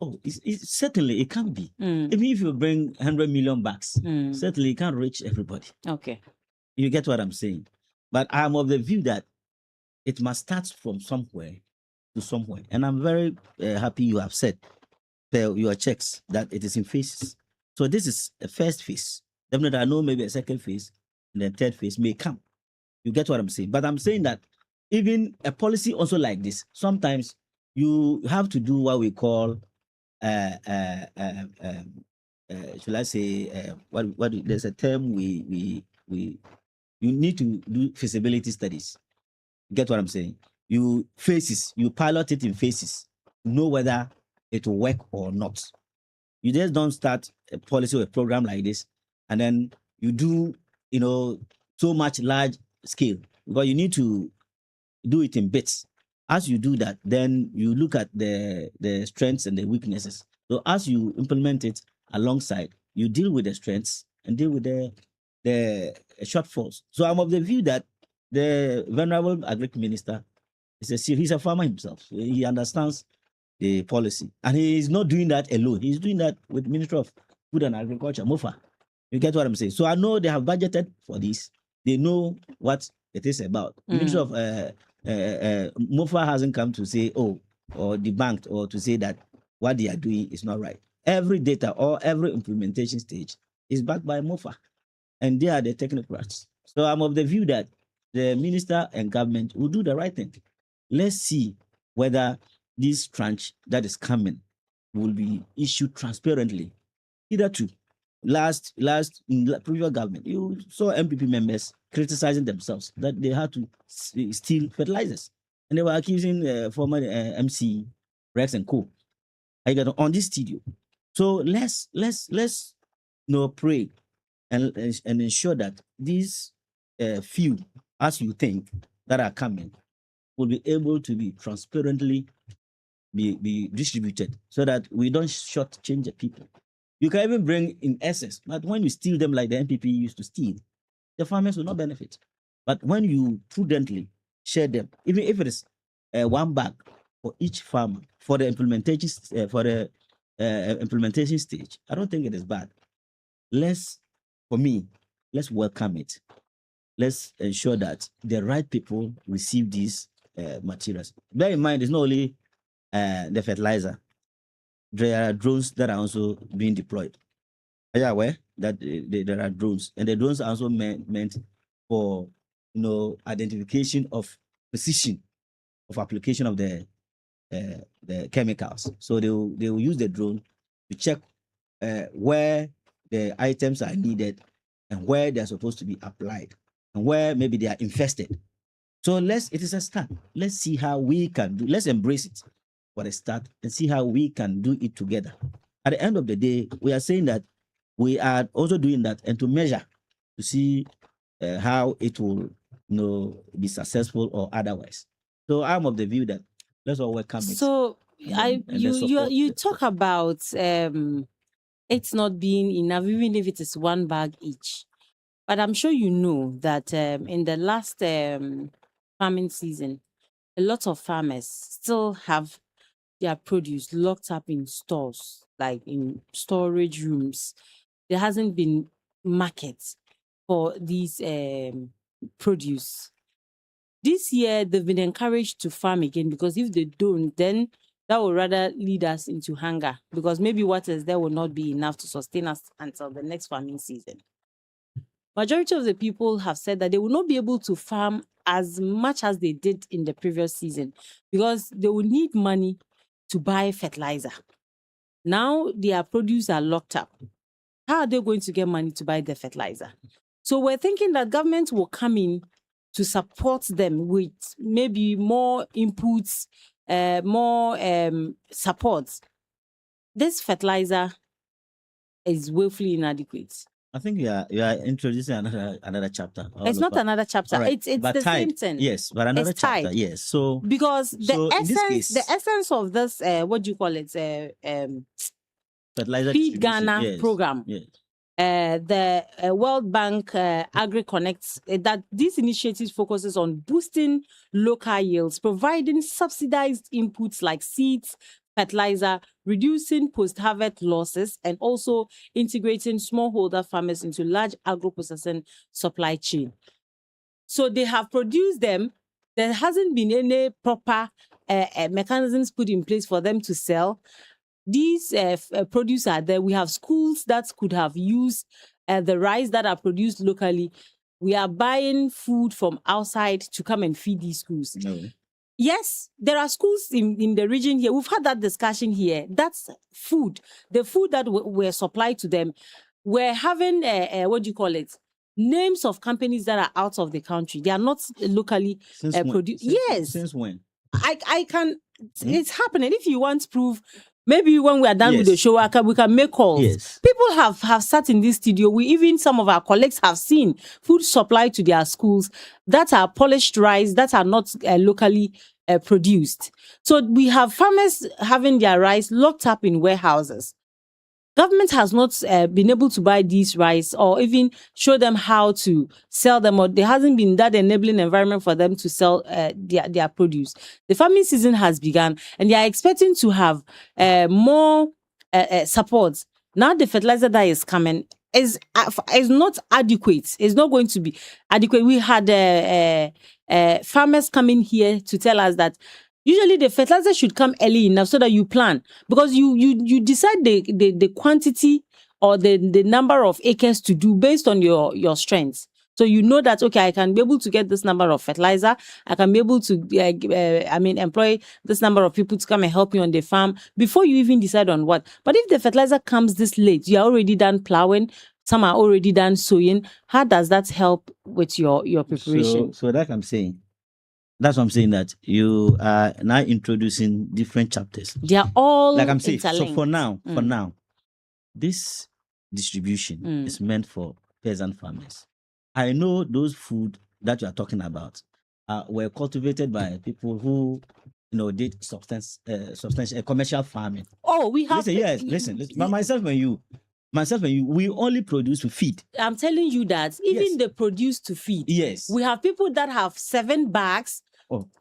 S6: certainly it can't be. Even if you bring 100 million bags, certainly it can't reach everybody.
S3: Okay.
S6: You get what I'm saying? But I'm of the view that it must start from somewhere to somewhere. And I'm very happy you have said your checks that it is in phases. So this is a first phase. Definitely, I know maybe a second phase and then third phase may come. You get what I'm saying? But I'm saying that even a policy also like this, sometimes you have to do what we call, should I say, there's a term you need to do feasibility studies. Get what I'm saying? You pilot it in phases, know whether it will work or not. You just don't start a policy or a program like this, and then you do, so much large scale, because you need to do it in bits. As you do that, then you look at the strengths and the weaknesses. So as you implement it alongside, you deal with the strengths and deal with the shortfalls. So I'm of the view that the Venerable Agric Minister he's a farmer himself. He understands the policy. And he is not doing that alone. He's doing that with Ministry of Food and Agriculture, MOFA. You get what I'm saying? So I know they have budgeted for this. They know what it is about. Ministry of MOFA hasn't come to say, or debunked, or to say that what they are doing is not right. Every data or every implementation stage is backed by MOFA, and they are the technocrats. So I'm of the view that the minister and government will do the right thing. Let's see whether this tranche that is coming will be issued transparently. Either two. In the previous government, you saw MPP members criticizing themselves that they had to steal fertilizers, and they were accusing former MC Rex and Co. I got on this studio. So let's pray and ensure that these few, as you think, that are coming will be able to be transparently be distributed so that we don't shortchange the people. You can even bring in excess, but when you steal them like the MPP used to steal, the farmers will not benefit. But when you prudently share them, even if it is one bag for each farmer for the implementation stage, I don't think it is bad. Let's welcome it. Let's ensure that the right people receive these materials. Bear in mind, it's not only the fertilizer. There are drones that are also being deployed. Are you aware that there are drones? And the drones are also meant for identification of precision of application of the chemicals. So they will use the drone to check where the items are needed and where they are supposed to be applied and where maybe they are infested. So it is a start. Let's see how we can do. Let's embrace it for a start and see how we can do it together. At the end of the day, we are saying that we are also doing that and to measure to see how it will be successful or otherwise. So I'm of the view that let's all welcome it.
S3: So you talk about it's not being enough, even if it is one bag each. But I'm sure you know that in the last farming season, a lot of farmers still have their produce locked up in stores, like in storage rooms. There hasn't been markets for these produce. This year, they've been encouraged to farm again because if they don't, then that will rather lead us into hunger because maybe what is there will not be enough to sustain us until the next farming season. Majority of the people have said that they will not be able to farm as much as they did in the previous season because they will need money to buy fertilizer. Now their produce are locked up. How are they going to get money to buy the fertilizer? So we're thinking that government will come in to support them with maybe more inputs, more support. This fertilizer is woefully inadequate.
S6: I think you are introducing another chapter.
S3: It's not another chapter.
S6: Right.
S3: It's the same thing.
S6: Yes, but another
S3: it's
S6: chapter.
S3: tied.
S6: Yes. So
S3: because the essence of this what do you call it?
S6: Fertilizer
S3: Feed Ghana program.
S6: Yes.
S3: The World Bank AgriConnect, that this initiative focuses on boosting local yields, providing subsidized inputs like seeds, fertilizer, reducing post-harvest losses, and also integrating smallholder farmers into large agro-processing supply chain. So they have produced them. There hasn't been any proper mechanisms put in place for them to sell. These produce are there. We have schools that could have used the rice that are produced locally. We are buying food from outside to come and feed these schools.
S6: No.
S3: Yes, there are schools in the region here. We've had that discussion here. That's food. The food that were supplied to them, we're having, names of companies that are out of the country. They are not locally produced. Yes.
S6: Since when?
S3: I can, it's happening. If you want proof, maybe when we are done with the show, we can make calls.
S6: Yes.
S3: People have sat in this studio. Some of our colleagues have seen food supplied to their schools that are polished rice that are not locally produced. So we have farmers having their rice locked up in warehouses. Government has not been able to buy these rice or even show them how to sell them, or there hasn't been that enabling environment for them to sell their produce. The farming season has begun and they are expecting to have more support. Now the fertilizer that is coming is not adequate. It's not going to be adequate. We had farmers coming here to tell us that usually the fertilizer should come early enough so that you plan, because you decide the quantity or the number of acres to do based on your strengths. So you know that, okay, I can be able to get this number of fertilizer. I can be able to, employ this number of people to come and help me on the farm before you even decide on what. But if the fertilizer comes this late, you're already done plowing, some are already done sowing. How does that help with your preparation?
S6: So that I'm saying. That's what I'm saying, that you are now introducing different chapters.
S3: They are all
S6: Like I'm saying, so
S3: interlinked.
S6: for now, this distribution is meant for peasant farmers. I know those food that you are talking about were cultivated by people who, did commercial farming.
S3: Oh, we have.
S6: Listen. But myself and you, we only produce to feed.
S3: I'm telling you that even
S6: Yes.
S3: they produce to feed.
S6: Yes.
S3: We have people that have 7 bags,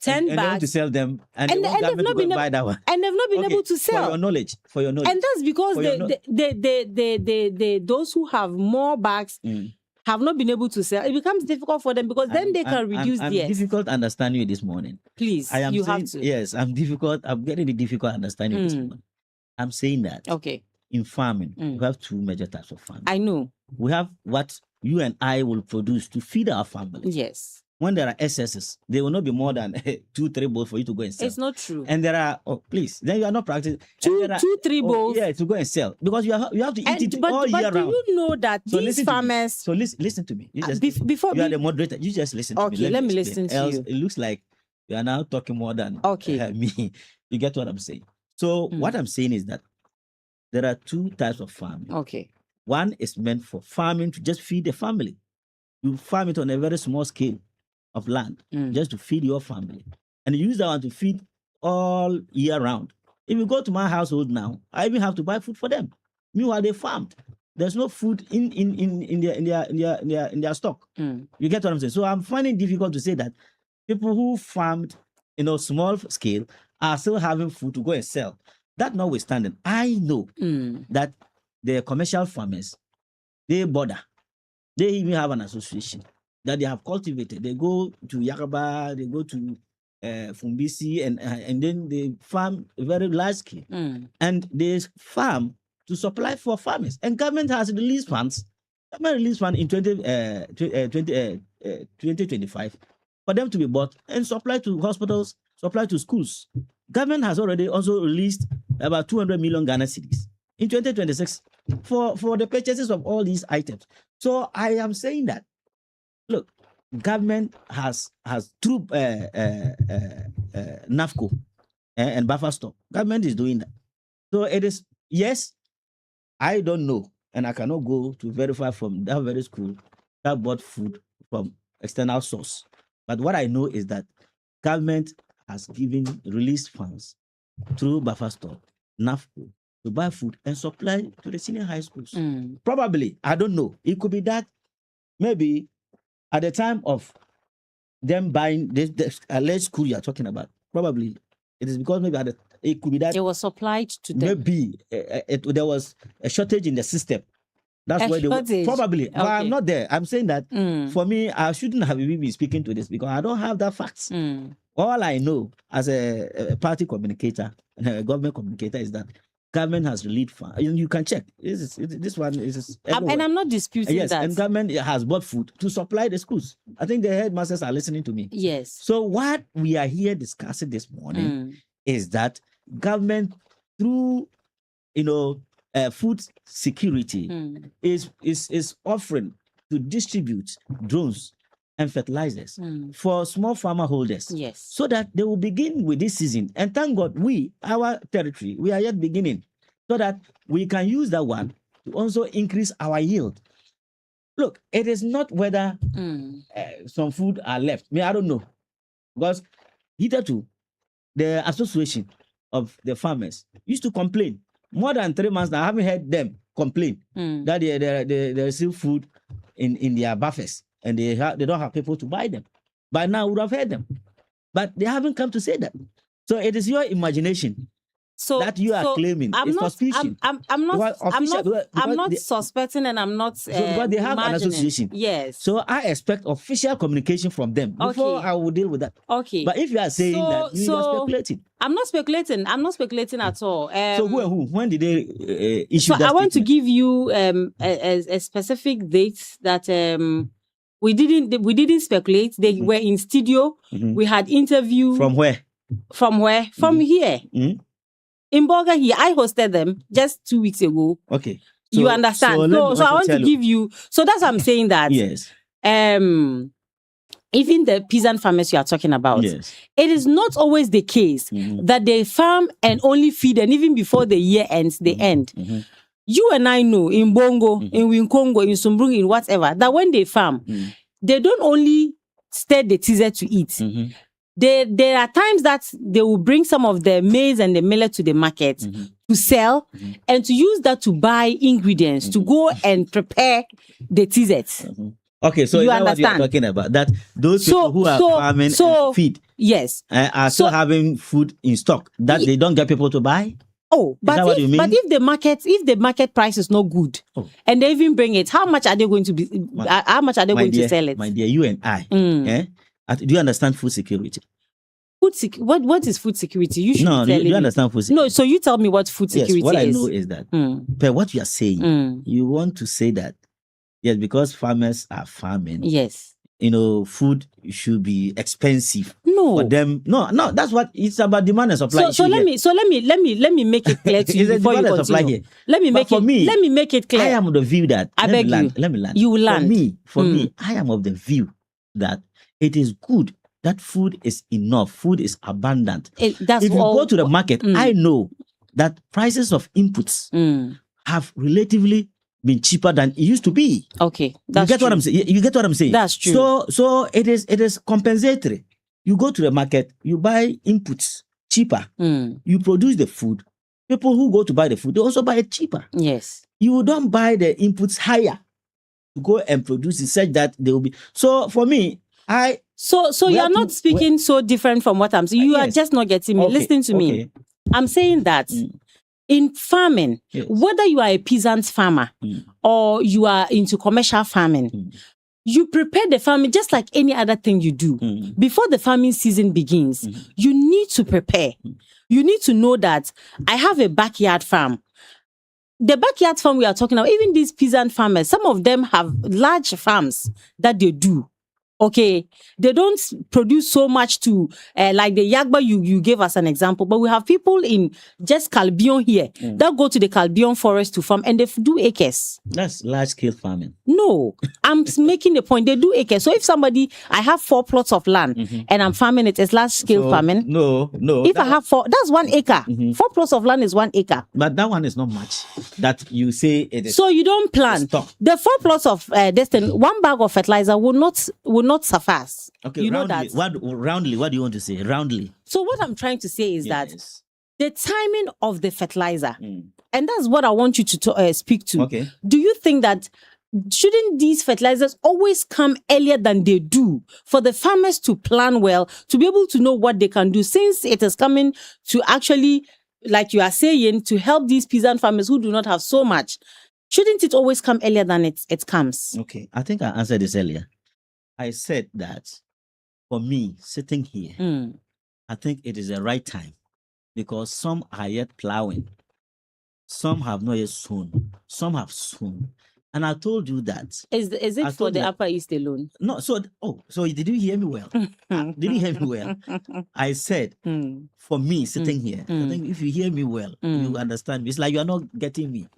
S3: 10
S6: and they want to
S3: bags,
S6: sell them, and
S3: and
S6: they want
S3: they've
S6: government
S3: not
S6: to go
S3: been
S6: and buy that one.
S3: and they've not been
S6: Okay,
S3: able to sell.
S6: For your knowledge.
S3: And that's because
S6: For your
S3: those who have more bags have not been able to sell. It becomes difficult for them because then they can reduce
S6: I'm
S3: theirs.
S6: difficult understanding you this morning.
S3: Please,
S6: I am
S3: you
S6: saying,
S3: have to.
S6: yes, I'm difficult. I'm getting the difficult understanding you this morning. I'm saying that
S3: Okay,
S6: in farming, we have 2 major types of farming.
S3: I know.
S6: We have what you and I will produce to feed our families.
S3: Yes,
S6: When there are excesses, there will not be more than 2-3 bowls for you to go and sell.
S3: it's not true.
S6: And there are, please, then you are not practicing.
S3: Two, 3 bowls.
S6: Yeah, to go and sell, because you have to eat it
S3: But
S6: all year
S3: do
S6: round.
S3: you know that
S6: So
S3: these
S6: listen to me.
S3: farmers?
S6: So listen to me. You just
S3: before
S6: you are the moderator. You just listen to me.
S3: Okay, let me
S6: explain.
S3: listen to
S6: Else
S3: you.
S6: It looks like you are now talking more than
S3: Okay.
S6: me. You get what I'm saying? So what I'm saying is that there are 2 types of farming.
S3: Okay.
S6: One is meant for farming to just feed the family. You farm it on a very small scale of land just to feed your family, and you use that one to feed all year round. If you go to my household now, I even have to buy food for them. Meanwhile, they farmed. There's no food in their stock. You get what I'm saying? So I'm finding it difficult to say that people who farmed, small scale are still having food to go and sell. That notwithstanding, I know that the commercial farmers, they bother. They even have an association that they have cultivated. They go to Yakaba, they go to Fumbisi, and then they farm a very large scale. And they farm to supply for farmers. And government has released funds. Government released funds in 2025 for them to be bought and supplied to hospitals, supplied to schools. Government has already also released about 200 million Ghana cedis in 2026 for the purchases of all these items. So I am saying that, look, government has through NAFCO and buffer stock. Government is doing that. So it is, yes, I don't know, and I cannot go to verify from that very school that bought food from external source. But what I know is that government has released funds through buffer stock, NAFCO, to buy food and supply to the senior high schools. Probably, I don't know. It could be that maybe at the time of them buying this alleged school you are talking about, probably it is because maybe it could be that
S3: it was supplied to them.
S6: maybe there was a shortage in the system. That's why they
S3: shortage.
S6: probably. But I'm
S3: Okay.
S6: not there. I'm saying that for me, I shouldn't have even been speaking to this because I don't have that facts. All I know as a party communicator and a government communicator is that government has released funds. You can check. This one is everywhere.
S3: And I'm not disputing
S6: Yes,
S3: that.
S6: and government has bought food to supply the schools. I think the headmasters are listening to me.
S3: Yes.
S6: So what we are here discussing this morning is that government, through food security, is offering to distribute drones and fertilizers for small farmer holders.
S3: Yes.
S6: So that they will begin with this season. And thank God, our territory, we are yet beginning, so that we can use that one to also increase our yield. Look, it is not whether some food are left. I don't know. Because hitherto, the association of the farmers used to complain. More than 3 months now, I haven't heard them complain that they receive food in their buffers and they don't have people to buy them. By now, we would have heard them. But they haven't come to say that. So it is your imagination that you are claiming. It's suspicion.
S3: I'm not suspecting, and I'm not
S6: because they have an association.
S3: Yes.
S6: So I expect official communication from them before I will deal with that.
S3: Okay.
S6: But if you are saying that, you are speculating.
S3: I'm not speculating. I'm not speculating at all.
S6: So who and who? When did they issue
S3: so
S6: that
S3: I want to
S6: statement?
S3: give you a specific date that We didn't speculate. They were in studio.
S6: Mhm.
S3: We had interview
S6: From where?
S3: from where? From here.
S6: Mhm.
S3: In Bolga here. I hosted them just 2 weeks ago.
S6: Okay.
S3: You understand?
S6: let me
S3: So I
S6: also
S3: want to
S6: tell you-
S3: give you. So that's what I'm saying that
S6: Yes.
S3: even the peasant farmers you are talking about,
S6: Yes.
S3: it is not always the case
S6: Mhm.
S3: that they farm and only feed, and even before the year ends, they end.
S6: Mhm.
S3: You and I know in Bongo, in Winkongo, in Sumbrung, in whatever, that when they farm,
S6: Mhm.
S3: they don't only stir the teaser to eat.
S6: Mhm.
S3: There are times that they will bring some of the maize and the millet to the market to sell and to use that to buy ingredients to go and prepare the teasers.
S6: Okay, so
S3: You
S6: is that what
S3: understand?
S6: you're talking about? That those
S3: So-
S6: people who are
S3: so-
S6: farming
S3: so-
S6: and feed
S3: Yes.
S6: are still
S3: So-
S6: having food in stock that they don't get people to buy?
S3: Oh, but
S6: that what you mean?
S3: if the market price is not good,
S6: Oh.
S3: and they even bring it, how much are they going to be? How much are they going to sell it?
S6: My dear, you and I.
S3: Mm.
S6: Do you understand food security?
S3: What is food security? You should
S6: No,
S3: be
S6: do
S3: telling
S6: you
S3: me.
S6: understand food security?
S3: No, so you tell me what food security
S6: Yes, what I
S3: is.
S6: know is that,
S3: Mm,
S6: per what you are saying,
S3: mm,
S6: you want to say that, yes, because farmers are farming,
S3: yes.
S6: food should be expensive
S3: No.
S6: for them. No, that's what it's about, demand and supply.
S3: So let me make it clear to you
S6: It's a
S3: before you
S6: demand and supply
S3: continue.
S6: here.
S3: Let me
S6: But
S3: make
S6: for
S3: it.
S6: me,
S3: let me make it clear.
S6: I am of the view that
S3: I
S6: let me
S3: beg
S6: land,
S3: you.
S6: Let me land.
S3: You will land.
S6: For me, I am of the view that it is good that food is enough, food is abundant.
S3: That's
S6: If you
S3: all.
S6: go to the market, I know that prices of inputs
S3: Mm,
S6: have relatively been cheaper than it used to be.
S3: okay, that's
S6: you get
S3: true.
S6: what I'm saying? You get what I'm saying?
S3: That's true.
S6: So it is compensatory. You go to the market, you buy inputs cheaper.
S3: Mm,
S6: You produce the food. People who go to buy the food, they also buy it cheaper.
S3: yes.
S6: You don't buy the inputs higher to go and produce it such that they will be. So for me,
S3: So
S6: We
S3: you're
S6: have
S3: not
S6: to-
S3: speaking so different from what I'm saying. You are
S6: Yes.
S3: just not getting me.
S6: Okay,
S3: Listen to me.
S6: okay.
S3: I'm saying that in farming,
S6: Yes.
S3: whether you are a peasant farmer or you are into commercial farming, you prepare the farming just like any other thing you do. Before the farming season begins, you need to prepare. You need to know that I have a backyard farm. The backyard farm we are talking about, even these peasant farmers, some of them have large farms that they do. Okay, they don't produce so much to like the Yagba you gave us an example, but we have people in just Calbion here that go to the Calbion forest to farm and they do acres.
S6: That's large scale farming.
S3: No, I'm making the point. They do acres. So if I have 4 plots of land and I'm farming it, it's large scale farming.
S6: No.
S3: If I have 4, that's 1 acre. 4 plots of land is 1 acre.
S6: But that one is not much. That you say it is.
S3: So you don't plan.
S6: Stop.
S3: The 4 plots of destiny, 1 bag of fertilizer will not suffice.
S6: Okay,
S3: you know
S6: roundly,
S3: that.
S6: roundly, what do you want to say? Roundly.
S3: So what I'm trying to say is that
S6: Yes.
S3: the timing of the fertilizer, and that's what I want you to speak to.
S6: Okay.
S3: Do you think that shouldn't these fertilizers always come earlier than they do for the farmers to plan well, to be able to know what they can do, since it is coming to actually, like you are saying, to help these peasant farmers who do not have so much? Shouldn't it always come earlier than it comes?
S6: Okay. I think I answered this earlier. I said that for me, sitting here,
S3: Mm.
S6: I think it is the right time because some are yet plowing, some have not yet sown, some have sown. And I told you that.
S3: Is it
S6: I
S3: for
S6: told
S3: the
S6: you-
S3: Upper East alone?
S6: No, so did you hear me well? Did you hear me well? I said
S3: Mm.
S6: for me sitting here, I think if you hear me well, you understand me. It's like you are not getting me.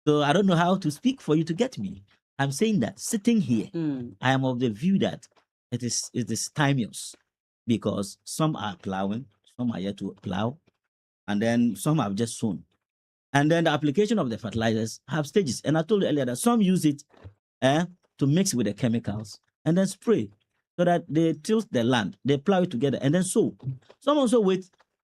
S6: So I don't know how to speak for you to get me. I'm saying that sitting here,
S3: Mm.
S6: I am of the view that it is timeless because some are plowing, some are yet to plow, and then some have just sown. And then the application of the fertilizers have stages. And I told you earlier that some use it to mix with the chemicals and then spray so that they tilt the land, they plow it together and then sow. Some also wait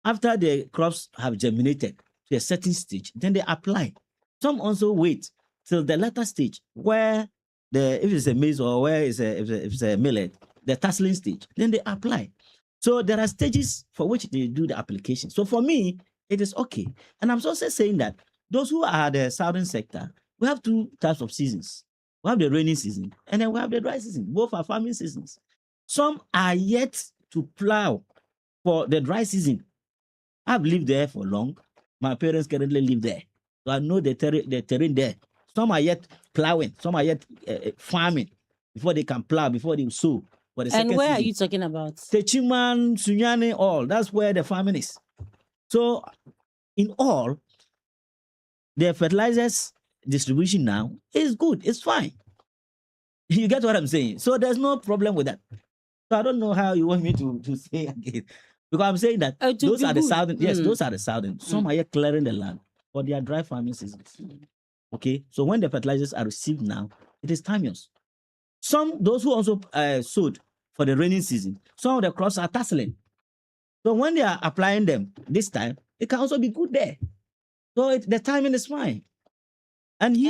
S6: after the crops have germinated to a certain stage, then they apply. Some also wait till the latter stage where if it's a maize or where if it's a millet, the tasseling stage, then they apply. So there are stages for which they do the application. So for me, it is okay. And I'm also saying that those who are the southern sector, we have 2 types of seasons. We have the rainy season and then we have the dry season. Both are farming seasons. Some are yet to plow for the dry season. I've lived there for long. My parents currently live there. So I know the terrain there. Some are yet plowing, some are yet farming. before they can plow, before they sow. For the
S3: And
S6: second
S3: where are
S6: season.
S3: you talking about?
S6: Techiman, Sunyani, all. That's where the farming is. So, in all, the fertilizers distribution now is good. It's fine. You get what I'm saying? So there's no problem with that. So I don't know how you want me to say again. Because I'm saying that
S3: To
S6: those
S3: be
S6: are the
S3: good.
S6: southern, yes,
S3: Mm.
S6: those are the southern. Some are yet clearing the land for their dry farming seasons. Okay. So when the fertilizers are received now, it is timeous. Those who also sowed for the rainy season, some of the crops are tasseling. So when they are applying them this time, it can also be good there. So the timing is fine. And so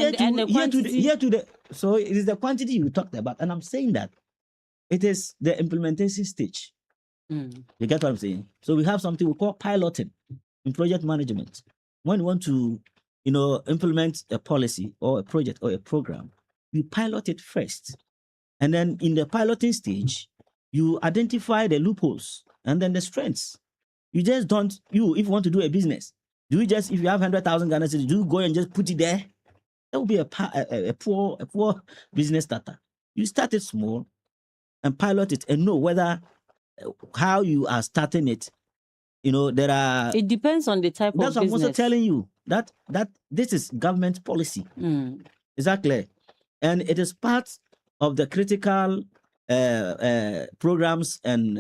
S6: it is the quantity you talked about. And I'm saying that it is the implementation stage.
S3: Mm.
S6: You get what I'm saying? So we have something we call piloting in project management. When you want to, implement a policy or a project or a program, you pilot it first. And then in the piloting stage, you identify the loopholes and then the strengths. You just don't, if you want to do a business, do you just, if you have 100,000 Ghana cedis, do you go and just put it there? That would be a poor business starter. You start it small and pilot it and know whether how you are starting it. There are.
S3: It depends on the type of
S6: business. That's what I'm also telling you that this is government policy.
S3: Mm.
S6: Is that clear? And it is part of the critical programs and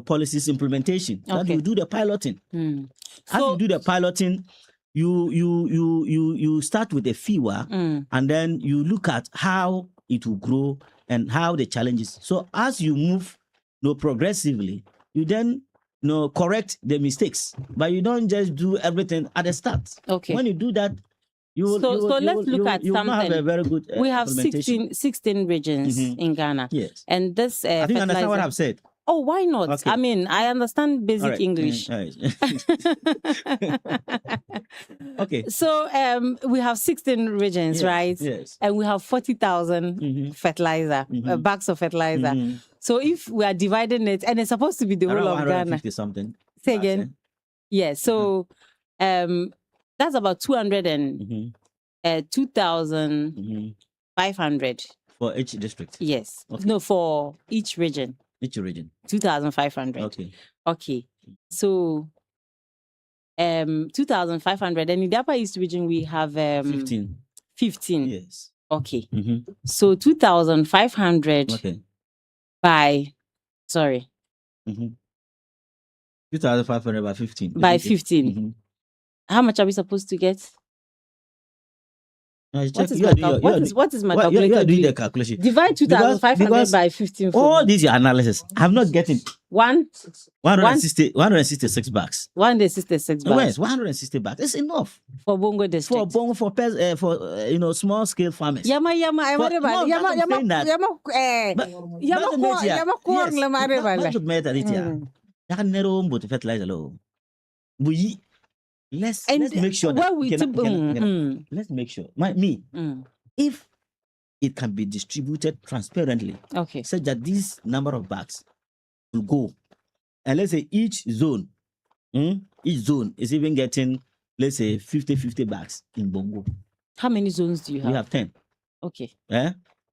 S6: policies implementation. That
S3: Okay.
S6: you do the piloting.
S3: Mm.
S6: As you do the piloting, you start with a FIWA and then you look at how it will grow and how the challenges. So as you move progressively, you then correct the mistakes, but you don't just do everything at the start.
S3: Okay.
S6: When you do that,
S3: let's look at
S6: you have a very good
S3: we have
S6: implementation.
S3: 16 regions in Ghana.
S6: Yes.
S3: And this
S6: I think you understand what I've said.
S3: Oh, why not?
S6: Okay.
S3: I mean, I understand basic
S6: All right.
S3: English.
S6: All right. Okay.
S3: So we have 16 regions,
S6: Yes,
S3: right?
S6: yes.
S3: And we have 40,000 fertilizer, bags of fertilizer.
S6: Mhm.
S3: So if we are dividing it, and it's supposed to be the whole
S6: Around
S3: of Ghana.
S6: 150 something.
S3: Say again. Yeah. So that's about 2,500.
S6: For each district.
S3: Yes.
S6: Okay.
S3: No, for each region.
S6: Each region.
S3: 2,500.
S6: Okay.
S3: Okay. So 2,500. And in the Upper East region, we have
S6: 15.
S3: 15.
S6: Yes.
S3: Okay.
S6: Mhm.
S3: So 2,500
S6: Okay.
S3: by, sorry,
S6: 2,500 by 15.
S3: by
S6: isn't it?
S3: 15.
S6: Mhm.
S3: How much are we supposed to get?
S6: Now,
S3: What
S6: check-
S3: is
S6: you
S3: my
S6: are-
S3: cal-
S6: you are-
S3: what
S6: you
S3: is
S6: are-
S3: what is my
S6: you are- you
S3: calculator
S6: are doing the
S3: doing?
S6: calculation.
S3: Divide 2,500
S6: because
S3: by 15 for
S6: all
S3: me.
S6: these your analysis, I'm not getting
S3: One
S6: 166 bucks.
S3: day 66
S6: Where's
S3: bucks
S6: 160 bucks? It's enough
S3: for Bongo
S6: for
S3: district.
S6: small scale farmers.
S3: Yama
S6: For- no, that's what I'm saying that. But- fertilizer low. Let's make sure that let's make sure. If it can be distributed transparently,
S3: Okay.
S6: such that this number of bags will go, and let's say each zone is even getting, let's say 50 bags in Bongo.
S3: How many zones do you
S6: We
S3: have?
S6: have 10.
S3: Okay.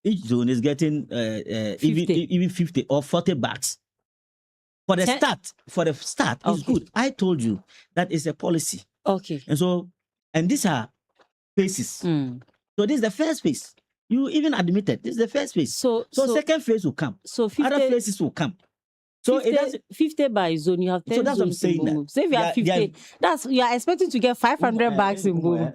S6: Each zone is getting
S3: 50.
S6: even 50 or 40 bags. For the
S3: 10
S6: start, it's
S3: Okay.
S6: good. I told you that is a policy.
S3: Okay.
S6: And these are phases.
S3: Mm.
S6: So this is the first phase. You even admitted this is the first phase.
S3: So
S6: Second phase will come.
S3: so 50,
S6: Other phases will come. So
S3: 50,
S6: it doesn't.
S3: 50 by zone, you have 10
S6: So that's what I'm
S3: zones in
S6: saying that
S3: Bongo. So if you have
S6: they are-
S3: 50, you are expecting to get 500 bags in Bongo.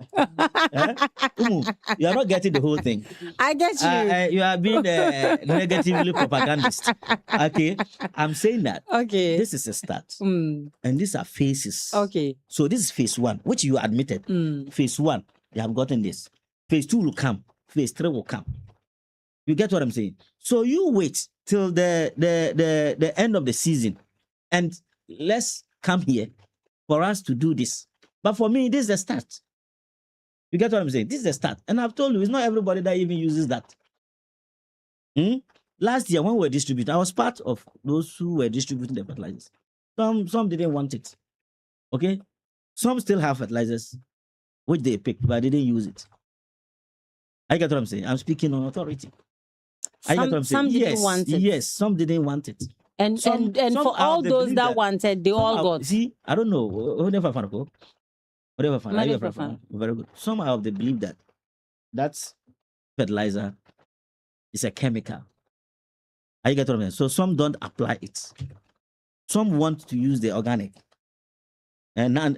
S6: You are not getting the whole thing.
S3: I get you.
S6: You are being negatively propagandist. Okay, I'm saying that
S3: Okay.
S6: this is a start,
S3: Mm.
S6: and these are phases.
S3: Okay.
S6: So this is phase 1, which you admitted.
S3: Mm.
S6: Phase 1, they have gotten this. Phase 2 will come. Phase 3 will come. You get what I'm saying? So you wait till the end of the season, and let's come here for us to do this. But for me, this is the start. You get what I'm saying? This is the start. And I've told you, it's not everybody that even uses that. Last year, when we were distributing, I was part of those who were distributing the fertilizers. Some didn't want it. Okay? Some still have fertilizers, which they picked, but they didn't use it. I get what I'm saying. I'm speaking on authority. I get what I'm
S3: Some
S6: saying?
S3: didn't
S6: Yes,
S3: want it.
S6: yes, some didn't want it.
S3: And
S6: Some
S3: for
S6: are
S3: all
S6: of the
S3: those
S6: belief
S3: that
S6: that-
S3: wanted, they
S6: Some
S3: all
S6: are-
S3: got.
S6: See, I don't know. Whatever Fanako. Whatever Fan.
S3: Mane
S6: I get
S3: Fafana.
S6: Very good. Some are of the belief that that's fertilizer is a chemical. I get what I'm saying. So some don't apply it. Some want to use the organic. And some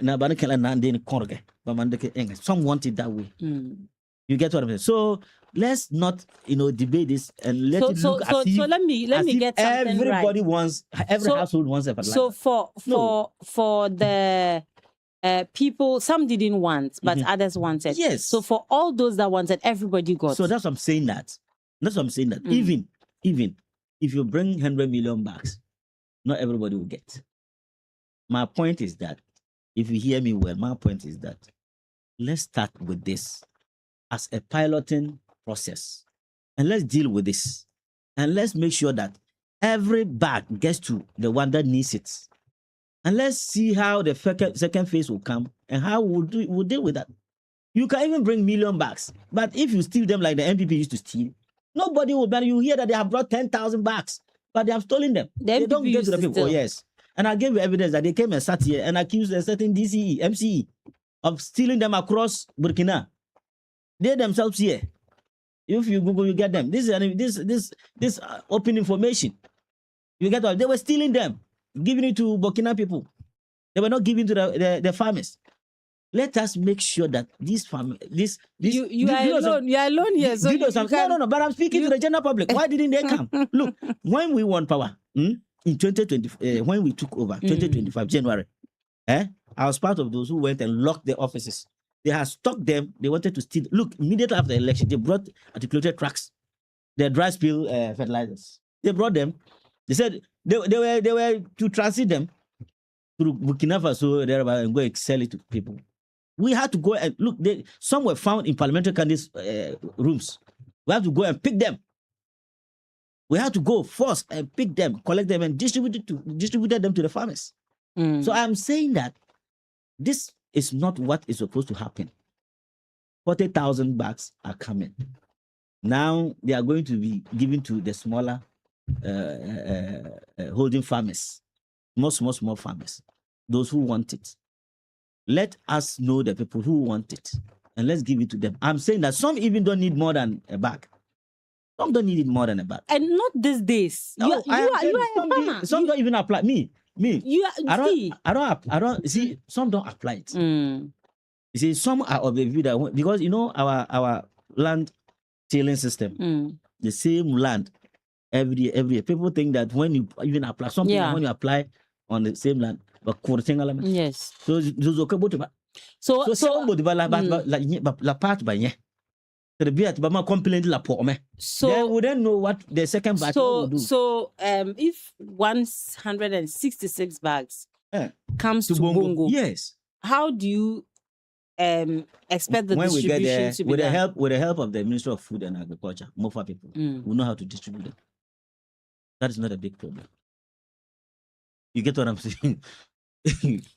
S6: want it that way.
S3: Mm.
S6: You get what I'm saying? So let's not, debate this and let
S3: So
S6: it look
S3: so
S6: as if,
S3: so let me
S6: as if
S3: get something
S6: everybody
S3: right.
S6: wants, every
S3: So-
S6: household wants a fertilizer.
S3: So for
S6: No.
S3: the people, some didn't want, but others wanted.
S6: Yes.
S3: So for all those that wanted, everybody got.
S6: So that's what I'm saying that. That's what I'm saying that.
S3: Mm.
S6: Even if you bring 100 million bucks, not everybody will get. My point is that, if you hear me well, my point is that let's start with this as a piloting process. And let's deal with this. And let's make sure that every bag gets to the one that needs it. And let's see how the second phase will come and how we'll deal with that. You can even bring million bags, but if you steal them like the NPP used to steal, nobody will buy. You hear that they have brought 10,000 bags, but they have stolen them.
S3: The
S6: They
S3: NPP
S6: don't get
S3: used
S6: to the
S3: to
S6: people.
S3: steal.
S6: Oh, yes. And I gave you evidence that they came and sat here and accused a certain DCE, MCE of stealing them across Burkina. They themselves here. If you Google, you get them. This open information. You get all. They were stealing them, giving it to Burkina people. They were not giving to the farmers. Let us make sure that these farmers,
S3: you are alone. You are alone here. So
S6: you know
S3: you
S6: something?
S3: can-
S6: No. But I'm speaking to the general public. Why didn't they come? Look, when we won power in 2020, when we took over 2025 January, I was part of those who went and locked the offices. They had stocked them. They wanted to steal. Look, immediately after the election, they brought articulated trucks, the dry spill fertilizers. They brought them. They said they were to transit them through Burkina Faso thereby and go and sell it to people. We had to go and look. Some were found in parliamentary candidates' rooms. We have to go and pick them. We had to go first and pick them, collect them, and distributed them to the farmers.
S3: Mm.
S6: So I'm saying that this is not what is supposed to happen. 40,000 bags are coming. Now they are going to be given to the smaller holding farmers, small farmers, those who want it. Let us know the people who want it and let's give it to them. I'm saying that some even don't need more than a bag. Some don't need it more than a bag.
S3: And not these days. You are a farmer.
S6: Some don't even apply. Me.
S3: You are, see.
S6: I don't see. Some don't apply it.
S3: Mm.
S6: You see, some are of the view that because our land tilling system, the same land every year. People think that when you even apply something, when you apply on the same land, but
S3: Yes.
S6: so those okay, but
S3: So
S6: la part by yeah. The beer to be complaint la poor me. Then we don't know what the second batch will do.
S3: So if 166 bags comes to Bongo,
S6: yes.
S3: how do you expect the
S6: when we
S3: distribution
S6: get there,
S3: to be
S6: with
S3: done?
S6: the help of the Ministry of Food and Agriculture, Mofa people, we know how to distribute them. That is not a big problem. You get what I'm saying?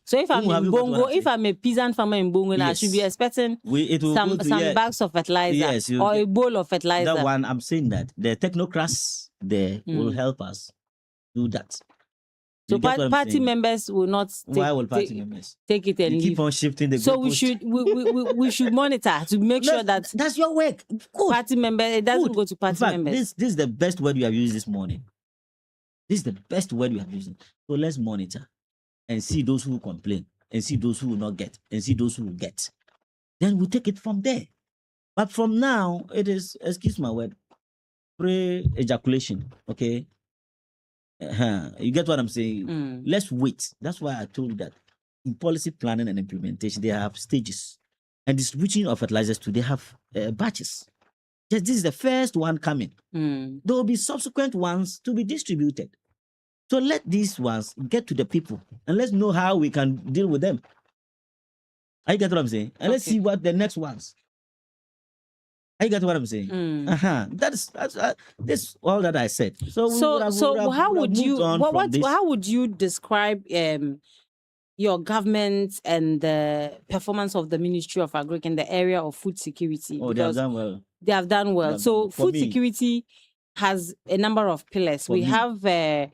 S3: So if I'm in Bongo, if I'm a peasant farmer in Bongo, I should be
S6: Yes.
S3: expecting some bags of fertilizer
S6: Yes,
S3: or a bowl of fertilizer.
S6: That one, I'm saying that the technocrats there will help us do that.
S3: So
S6: You get what I'm
S3: party
S6: saying?
S3: members will not
S6: Why will party members?
S3: take it and
S6: You
S3: leave.
S6: keep on shifting the
S3: So we
S6: goalpost.
S3: should monitor to make sure that
S6: that's your work. Good.
S3: party member it doesn't
S6: Good.
S3: go to
S6: In
S3: party
S6: fact,
S3: members.
S6: this is the best word we have used this morning. This is the best word we have used. So let's monitor and see those who complain and see those who will not get and see those who will get. Then we take it from there. But from now, it is, excuse my word, pre-ejaculation. Okay. You get what I'm saying? Let's wait. That's why I told you that in policy planning and implementation, they have stages. And distribution of fertilizers too, they have batches. Yes, this is the first one coming. There will be subsequent ones to be distributed. So let these ones get to the people and let's know how we can deal with them. I get what I'm saying? And let's see what the next ones. I get what I'm saying? That's all that I said.
S3: How would you describe your government and the performance of the Ministry of Agriculture in the area of food security?
S6: Oh, they have done well.
S3: They have done well. So food security has a number of pillars.
S6: For
S3: We
S6: me.
S3: have the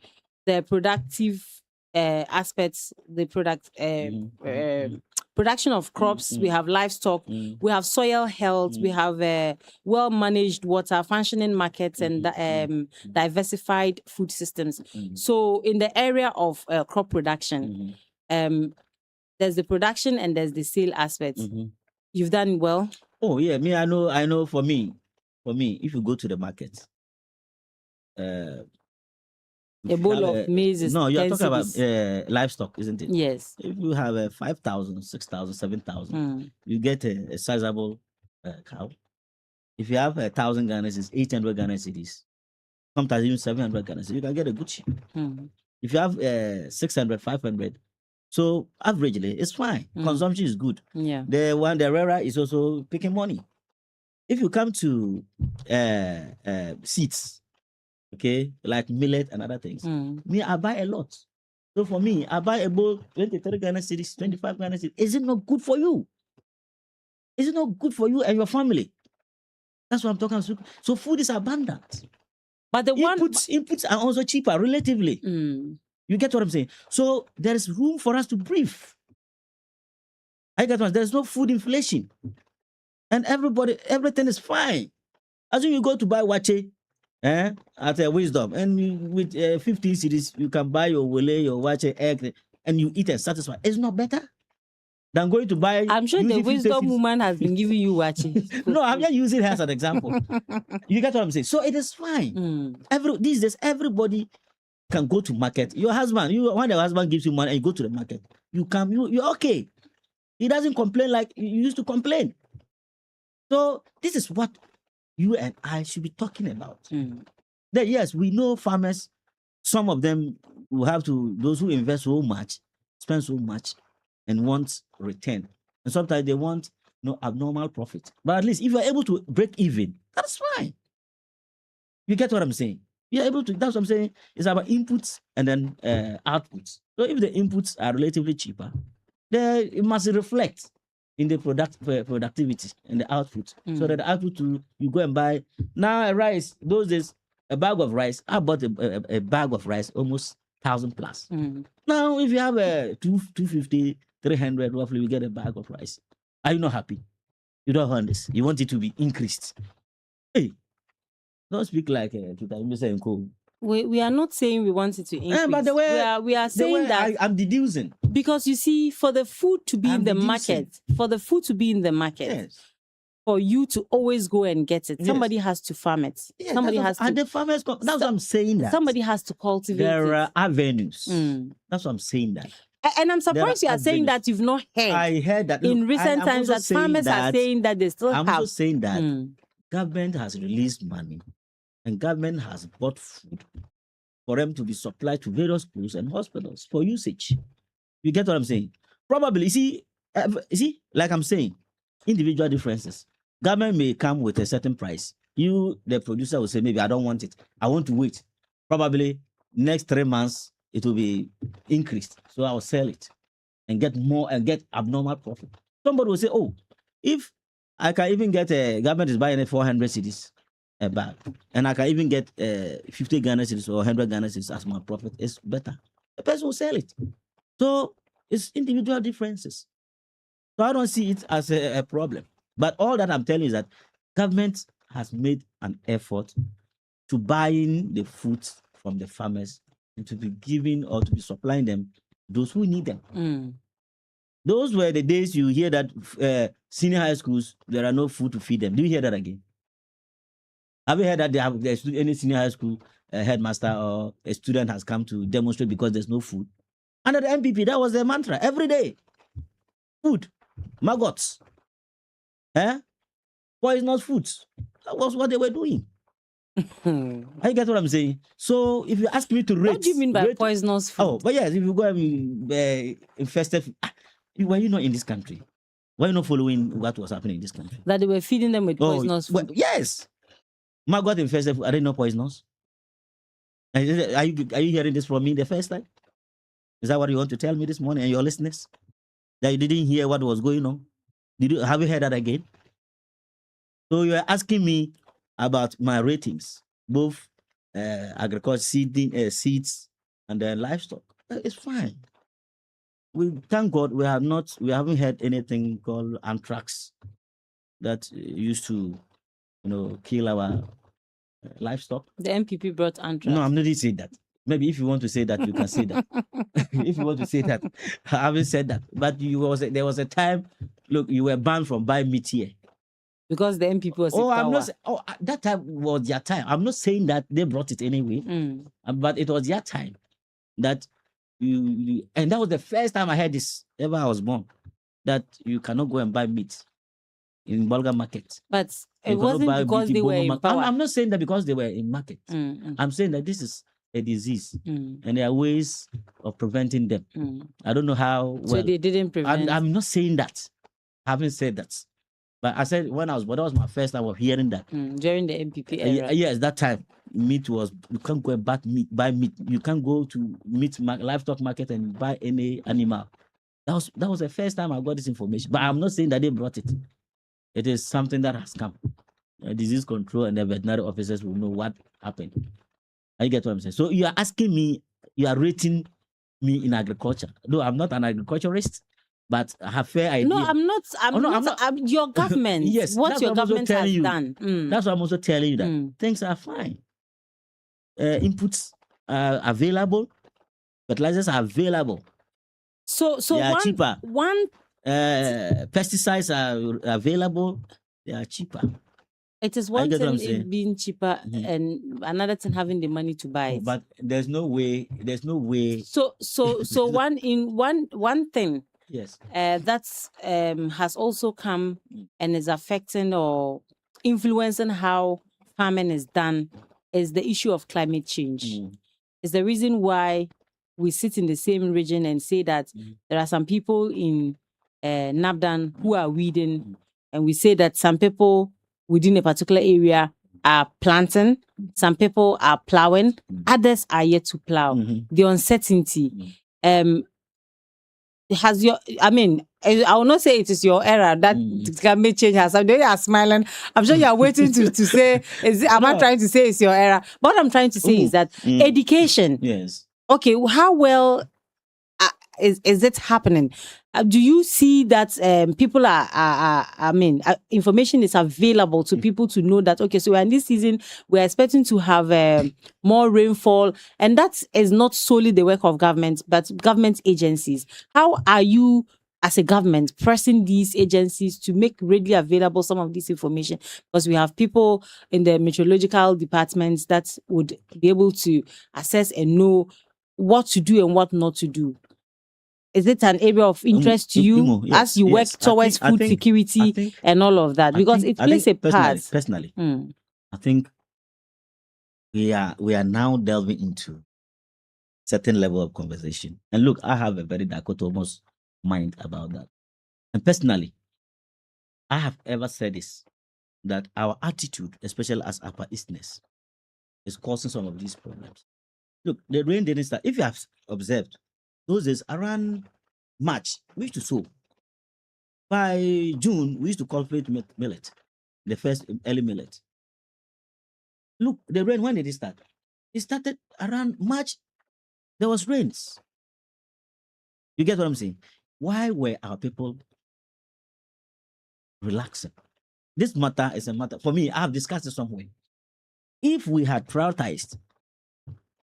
S3: productive aspects, the production of crops. We have livestock. We have soil health. We have well-managed water, functioning markets, and diversified food systems. So, in the area of crop production, there's the production and there's the sale aspect. You've done well.
S6: Oh yeah, me, I know. For me, if you go to the market,
S3: A bowl of maize is
S6: no, you're
S3: 10
S6: talking about
S3: cedis.
S6: livestock, isn't it?
S3: Yes.
S6: If you have 5,000, 6,000, 7,000, you get a sizable cow. If you have 1,000 Ghana cedis, 800 Ghana cedis, sometimes even 700 Ghana cedis, you can get a good sheep. If you have 600, 500, so averagely it's fine. Consumption is good.
S3: Yeah.
S6: The rarer is also picking money. If you come to seeds, okay, like millet and other things, me, I buy a lot. So for me, I buy a bowl, 23 Ghana cedis, 25 Ghana cedis. Is it not good for you? Is it not good for you and your family? That's what I'm talking about. So food is abundant.
S3: But the
S6: inputs are also cheaper relatively. You get what I'm saying? So there is room for us to breathe. I get what? There's no food inflation. And everything is fine. As you go to buy wache at Wisdom, and with 15 cedis, you can buy your wele, your wache, egg, and you eat and satisfy. It's not better than going to buy.
S3: I'm sure the
S6: using 50
S3: Wisdom
S6: cedis.
S3: woman has been giving you wache.
S6: No, I'm just using her as an example. You get what I'm saying? So it is fine. These days, everybody can go to market. Your husband, when the husband gives you money and you go to the market, you're okay. He doesn't complain like you used to complain. So this is what you and I should be talking about. That yes, we know farmers, some of them will have to, those who invest so much, spend so much, and want return. And sometimes they want abnormal profit. But at least if you're able to break even, that's fine. You get what I'm saying? You're able to, that's what I'm saying. It's about inputs and then outputs. So if the inputs are relatively cheaper, then it must reflect in the productivity and the output. So that the output, you go and buy. Now rice, those days, a bag of rice, I bought a bag of rice almost 1,000 plus. Now if you have a 250, 300, roughly, you get a bag of rice. Are you not happy? You don't want this. You want it to be increased. Hey, don't speak like
S3: we are not saying we want it to increase.
S6: But the way,
S3: we are saying that
S6: I'm deducing.
S3: Because you see, for the food to be in the market,
S6: Yes.
S3: for you to always go and get it,
S6: Yes.
S3: somebody has to farm it.
S6: Yeah,
S3: Somebody has
S6: and
S3: to.
S6: the farmers, that's what I'm saying. That
S3: Somebody has to cultivate
S6: there
S3: it.
S6: are avenues. That's what I'm saying. That
S3: And I'm surprised you are saying
S6: avenues.
S3: that you've not heard
S6: I heard that
S3: in
S6: Look,
S3: recent
S6: I'm
S3: times
S6: also
S3: that
S6: saying
S3: farmers are saying that they still
S6: I'm
S3: have.
S6: also saying that government has released money, and government has bought food for them to be supplied to various schools and hospitals for usage. You get what I'm saying? Probably, you see, like I'm saying, individual differences. Government may come with a certain price. You, the producer, will say, maybe I don't want it. I want to wait. Probably next 3 months, it will be increased. So I'll sell it and get more and get abnormal profit. Somebody will say, oh, if I can even get government is buying 400 cedis a bag, and I can even get 50 Ghana cedis or 100 Ghana cedis as my profit, it's better. The person will sell it. So it's individual differences. So I don't see it as a problem. But all that I'm telling you is that government has made an effort to buying the food from the farmers and to be giving or to be supplying them those who need them. Those were the days you hear that senior high schools, there are no food to feed them. Do you hear that again? Have you heard that there's any senior high school headmaster or a student has come to demonstrate because there's no food? Under the MPP, that was their mantra every day. Food, maggots, poisonous foods. That was what they were doing. I get what I'm saying. So if you ask me to rate,
S3: What do you mean by poisonous food?
S6: Oh, but yes, if you go and infested, were you not in this country? Were you not following what was happening in this country?
S3: That they were feeding them with poisonous
S6: well,
S3: food.
S6: yes. Maggot infested food, are they not poisonous? Are you hearing this from me the first time? Is that what you want to tell me this morning and your listeners? That you didn't hear what was going on? Have you heard that again? So you are asking me about my ratings. both agriculture, seeds, and then livestock. It's fine. We thank God we haven't had anything called anthrax that used to, kill our livestock.
S3: The MPP brought anthrax.
S6: No, I'm not saying that. Maybe if you want to say that, you can say that. If you want to say that, I haven't said that. But there was a time. Look, you were banned from buying meat here.
S3: Because the MPP was in
S6: I'm
S3: power.
S6: not. That time was their time. I'm not saying that they brought it anyway, but it was their time that you. And that was the first time I heard this ever. I was born that you cannot go and buy meat in Bulga market.
S3: But
S6: You
S3: it
S6: cannot
S3: wasn't
S6: buy
S3: because
S6: meat
S3: they
S6: in
S3: were
S6: Bongo
S3: in
S6: market.
S3: power.
S6: I'm not saying that because they were in market. I'm saying that this is a disease, and there are ways of preventing them. I don't know how.
S3: So they didn't prevent.
S6: I'm not saying that. I haven't said that. But I said when I was, but that was my first time of hearing that.
S3: During the MPP era.
S6: Yes, that time meat was, you can't go and buy meat. You can't go to livestock market and buy any animal. That was the first time I got this information. But I'm not saying that they brought it. It is something that has come. Disease control and the veterinary officers will know what happened. I get what I'm saying. So you are asking me, you are rating me in agriculture. No, I'm not an agriculturist. But I have fair idea.
S3: No, I'm not. I'm your government.
S6: Yes,
S3: what your government has done.
S6: That's what I'm also telling you, that things are fine. Inputs are available, fertilizers are available.
S3: So
S6: they are cheaper.
S3: One
S6: pesticides are available. They are cheaper.
S3: It is one thing it being cheaper, and another thing having the money to buy it.
S6: But there's no way.
S3: So one thing.
S6: Yes.
S3: That has also come and is affecting or influencing how farming is done is the issue of climate change. It's the reason why we sit in the same region and say that there are some people in Nabdan who are weeding, and we say that some people within a particular area are planting, some people are plowing, others are yet to plow. The uncertainty. I will not say it is your era that climate change has. You are smiling. I'm sure you are waiting to say, am I trying to say it's your era? But what I'm trying to say is that education.
S6: Yes.
S3: Okay, how well is it happening? Do you see that people information is available to people to know that, okay, so in this season, we're expecting to have more rainfall, and that is not solely the work of government, but government agencies. How are you, as a government, pressing these agencies to make readily available some of this information? Because we have people in the meteorological departments that would be able to assess and know what to do and what not to do. Is it an area of interest to you as you work towards food security and all of that? Because it plays a part.
S6: Personally, I think we are now delving into certain level of conversation. And look, I have a very dichotomous mind about that. And personally, I have ever said this, that our attitude, especially as Upper Easterners, is causing some of these problems. Look, the rain didn't start. If you have observed, those days around March, we used to sow. By June, we used to cultivate millet, the first early millet. Look, the rain, when did it start? It started around March. There was rains. You get what I'm saying? Why were our people relaxing? This matter is a matter, for me, I have discussed it somewhere. If we had prioritized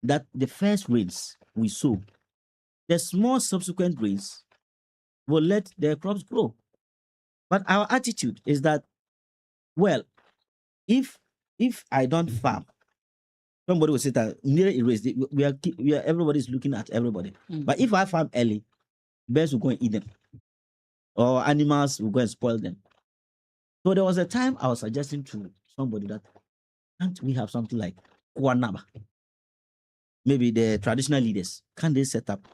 S6: that the first rains we sow, the small subsequent rains will let the crops grow. But our attitude is that, well, if I don't farm, somebody will say that near erase. We are everybody's looking at everybody. But if I farm early, bears will go and eat them, or animals will go and spoil them. So there was a time I was suggesting to somebody that, can't we have something like Kwanaba? Maybe the traditional leaders, can they set up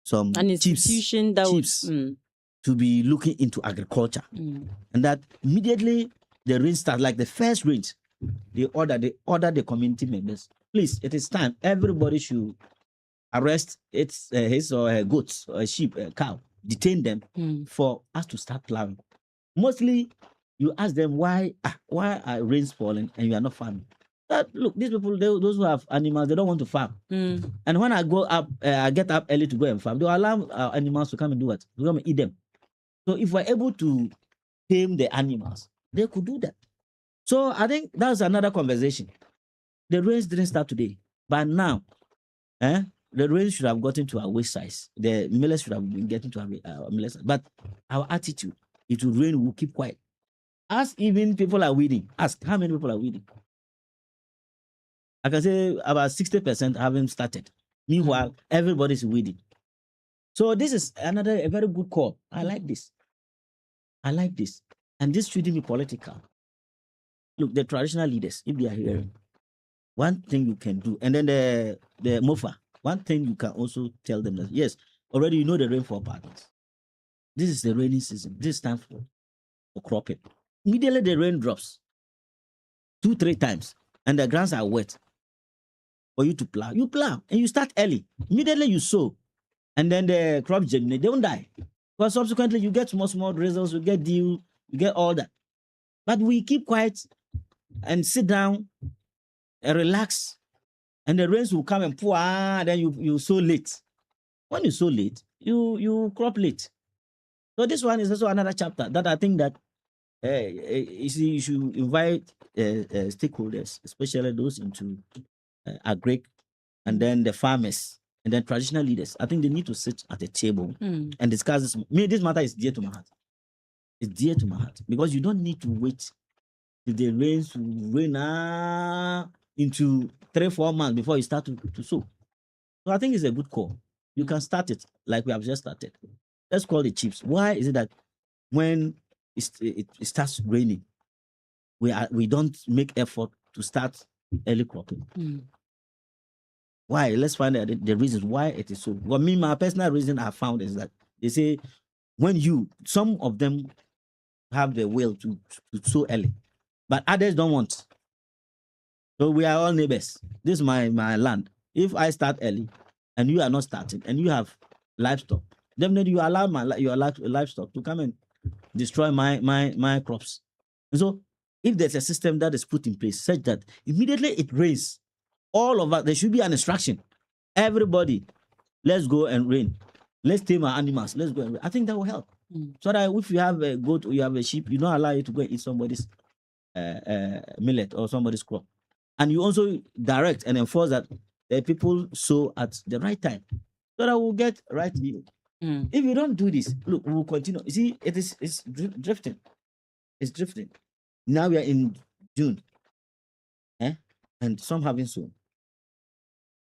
S6: some
S3: an institution
S6: chiefs to be looking into agriculture? And that immediately the rain starts, like the first rains, they order the community members, please, it is time. Everybody should arrest his or her goats or a sheep, a cow, detain them for us to start plowing. Mostly you ask them why are rains falling and you are not farming. Look, these people, those who have animals, they don't want to farm.
S3: Mm.
S6: And when I go up, I get up early to go and farm, they will allow animals to come and do what? To come and eat them. So if we're able to tame the animals, they could do that. So I think that's another conversation. The rains didn't start today, but now, the rains should have gotten to our waist size. The millets should have been getting to our millets. But our attitude, it will rain, we'll keep quiet. Ask even people are weeding. Ask how many people are weeding. I can say about 60% haven't started. Meanwhile, everybody's weeding. So this is a very good call. I like this. And this shouldn't be political. Look, the traditional leaders, if they are hearing, one thing you can do, and then the MOFA, one thing you can also tell them that, yes, already you know the rainfall patterns. This is the rainy season. This is time for cropping. Immediately the rain drops 2-3 times and the grounds are wet for you to plow. You plow and you start early. Immediately you sow and then the crops germinate. They don't die. But subsequently you get small results, you get dew, you get all that. But we keep quiet and sit down and relax, and the rains will come and pour, and then you sow late. When you sow late, you crop late. So this one is also another chapter that I think that you should invite stakeholders, especially those into agric, and then the farmers, and then traditional leaders. I think they need to sit at a table and discuss this. This matter is dear to my heart. It's dear to my heart because you don't need to wait till the rains rain into 3-4 months before you start to sow. So I think it's a good call. You can start it like we have just started. Let's call the chiefs. Why is it that when it starts raining, we don't make effort to start early cropping? Why? Let's find out the reasons why it is so. Well, my personal reason I found is that they say when some of them have the will to sow early, but others don't want. So we are all neighbors. This is my land. If I start early and you are not starting and you have livestock, definitely you allow your livestock to come and destroy my crops. And so if there's a system that is put in place such that immediately it rains, all of us, there should be an instruction. Everybody, let's go and rain. Let's tame our animals. Let's go and rain. I think that will help. So that if you have a goat or you have a sheep, you don't allow it to go and eat somebody's millet or somebody's crop. And you also direct and enforce that people sow at the right time so that we'll get right yield. If you don't do this, look, we will continue. You see, it's drifting. It's drifting. Now we are in June. And some haven't sown.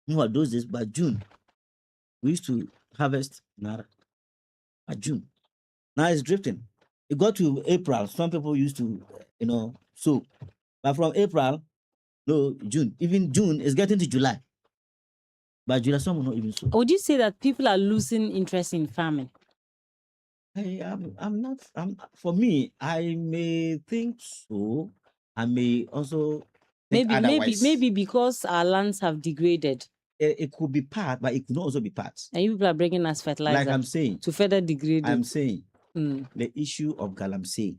S6: Those days, by June, we used to harvest Nara. By June. Now it's drifting. It got to April. Some people used to, sow. But from April, June. Even June is getting to July. By July, some will not even sow.
S3: Would you say that people are losing interest in farming?
S6: I'm not. For me, I may think so. I may also think otherwise.
S3: Maybe because our lands have degraded.
S6: It could be part, but it could also be part.
S3: And you people are bringing us fertilizer.
S6: Like I'm saying,
S3: to further degrade.
S6: I'm saying the issue of Galamsey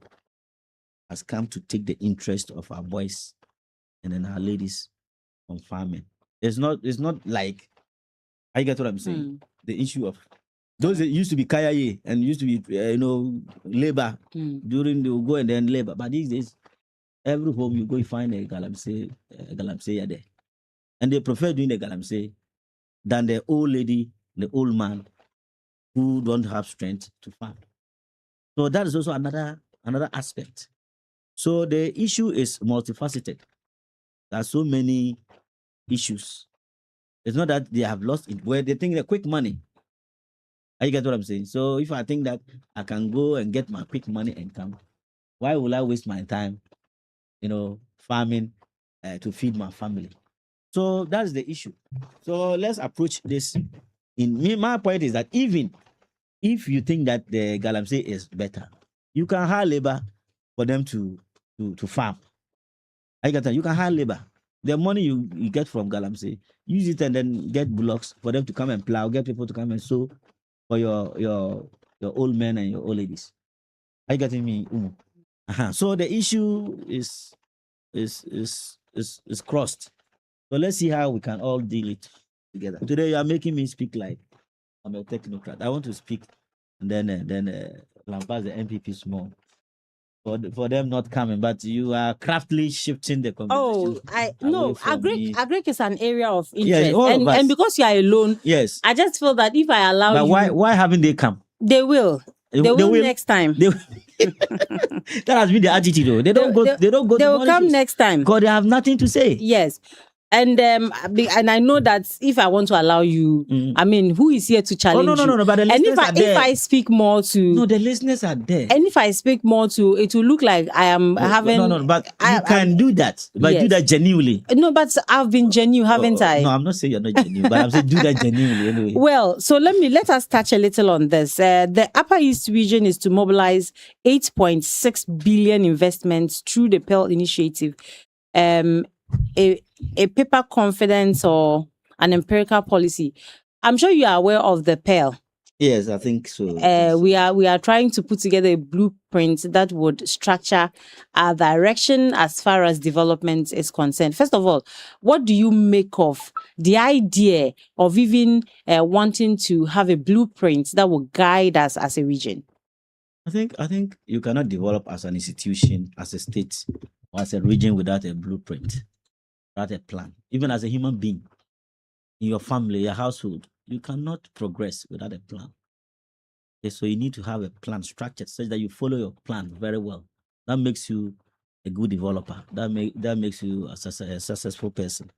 S6: has come to take the interest of our boys and then our ladies on farming. It's not like, I get what I'm saying. The issue of those that used to be Kayaye and used to be labor during the go and then labor. But these days, every home you go, you find a Galamsey there. And they prefer doing the Galamsey than the old lady, the old man who don't have strength to farm. So that is also another aspect. So the issue is multifaceted. There are so many issues. It's not that they have lost it, where they think they're quick money. You get what I'm saying? So if I think that I can go and get my quick money and come, why will I waste my time, farming to feed my family? So that's the issue. So let's approach this. My point is that even if you think that the Galamsey is better, you can hire labor for them to farm. You can hire labor. The money you get from Galamsey, use it and then get bullocks for them to come and plow, get people to come and sow for your old men and your old ladies. Are you getting me? So the issue is crossed. So let's see how we can all deal it together. Today you are making me speak like I'm a technocrat. I want to speak and then lambaste the MPP small for them not coming, but you are craftily shifting the conversation.
S3: Oh, I
S6: away
S3: no,
S6: from me.
S3: agric is an area of
S6: Yes,
S3: interest,
S6: all of us.
S3: and because you are alone,
S6: Yes,
S3: I just feel that if I allow
S6: but
S3: you,
S6: why haven't they come?
S3: they will. They will next time.
S6: They, that has been the attitude, though. They don't go. They don't go.
S3: They
S6: to
S3: will
S6: morning
S3: come
S6: shows
S3: next time.
S6: because they have nothing to say.
S3: Yes. And I know that if I want to allow you, I mean, who is here to
S6: Oh
S3: challenge
S6: no! But the
S3: you? And
S6: listeners are
S3: if
S6: there.
S3: I speak more to,
S6: No, the listeners are there.
S3: and if I speak more to, it will look like I am having.
S6: No, but you can do that. But do
S3: Yes.
S6: that genuinely.
S3: No, but I've been genuine, haven't I?
S6: No, I'm not saying you're not genuine, but I'm saying do that genuinely anyway.
S3: Well, so let us touch a little on this. The Upper East region is to mobilize 8.6 billion investments through the Pearl Initiative. A paper confidence or an empirical policy. I'm sure you are aware of the Pearl.
S6: Yes, I think so.
S3: We are trying to put together a blueprint that would structure our direction as far as development is concerned. First of all, what do you make of the idea of even wanting to have a blueprint that will guide us as a region?
S6: I think you cannot develop as an institution, as a state, or as a region without a blueprint, without a plan. Even as a human being, in your family, your household, you cannot progress without a plan. Okay, so you need to have a plan structured such that you follow your plan very well. That makes you a good developer. That makes you a successful person.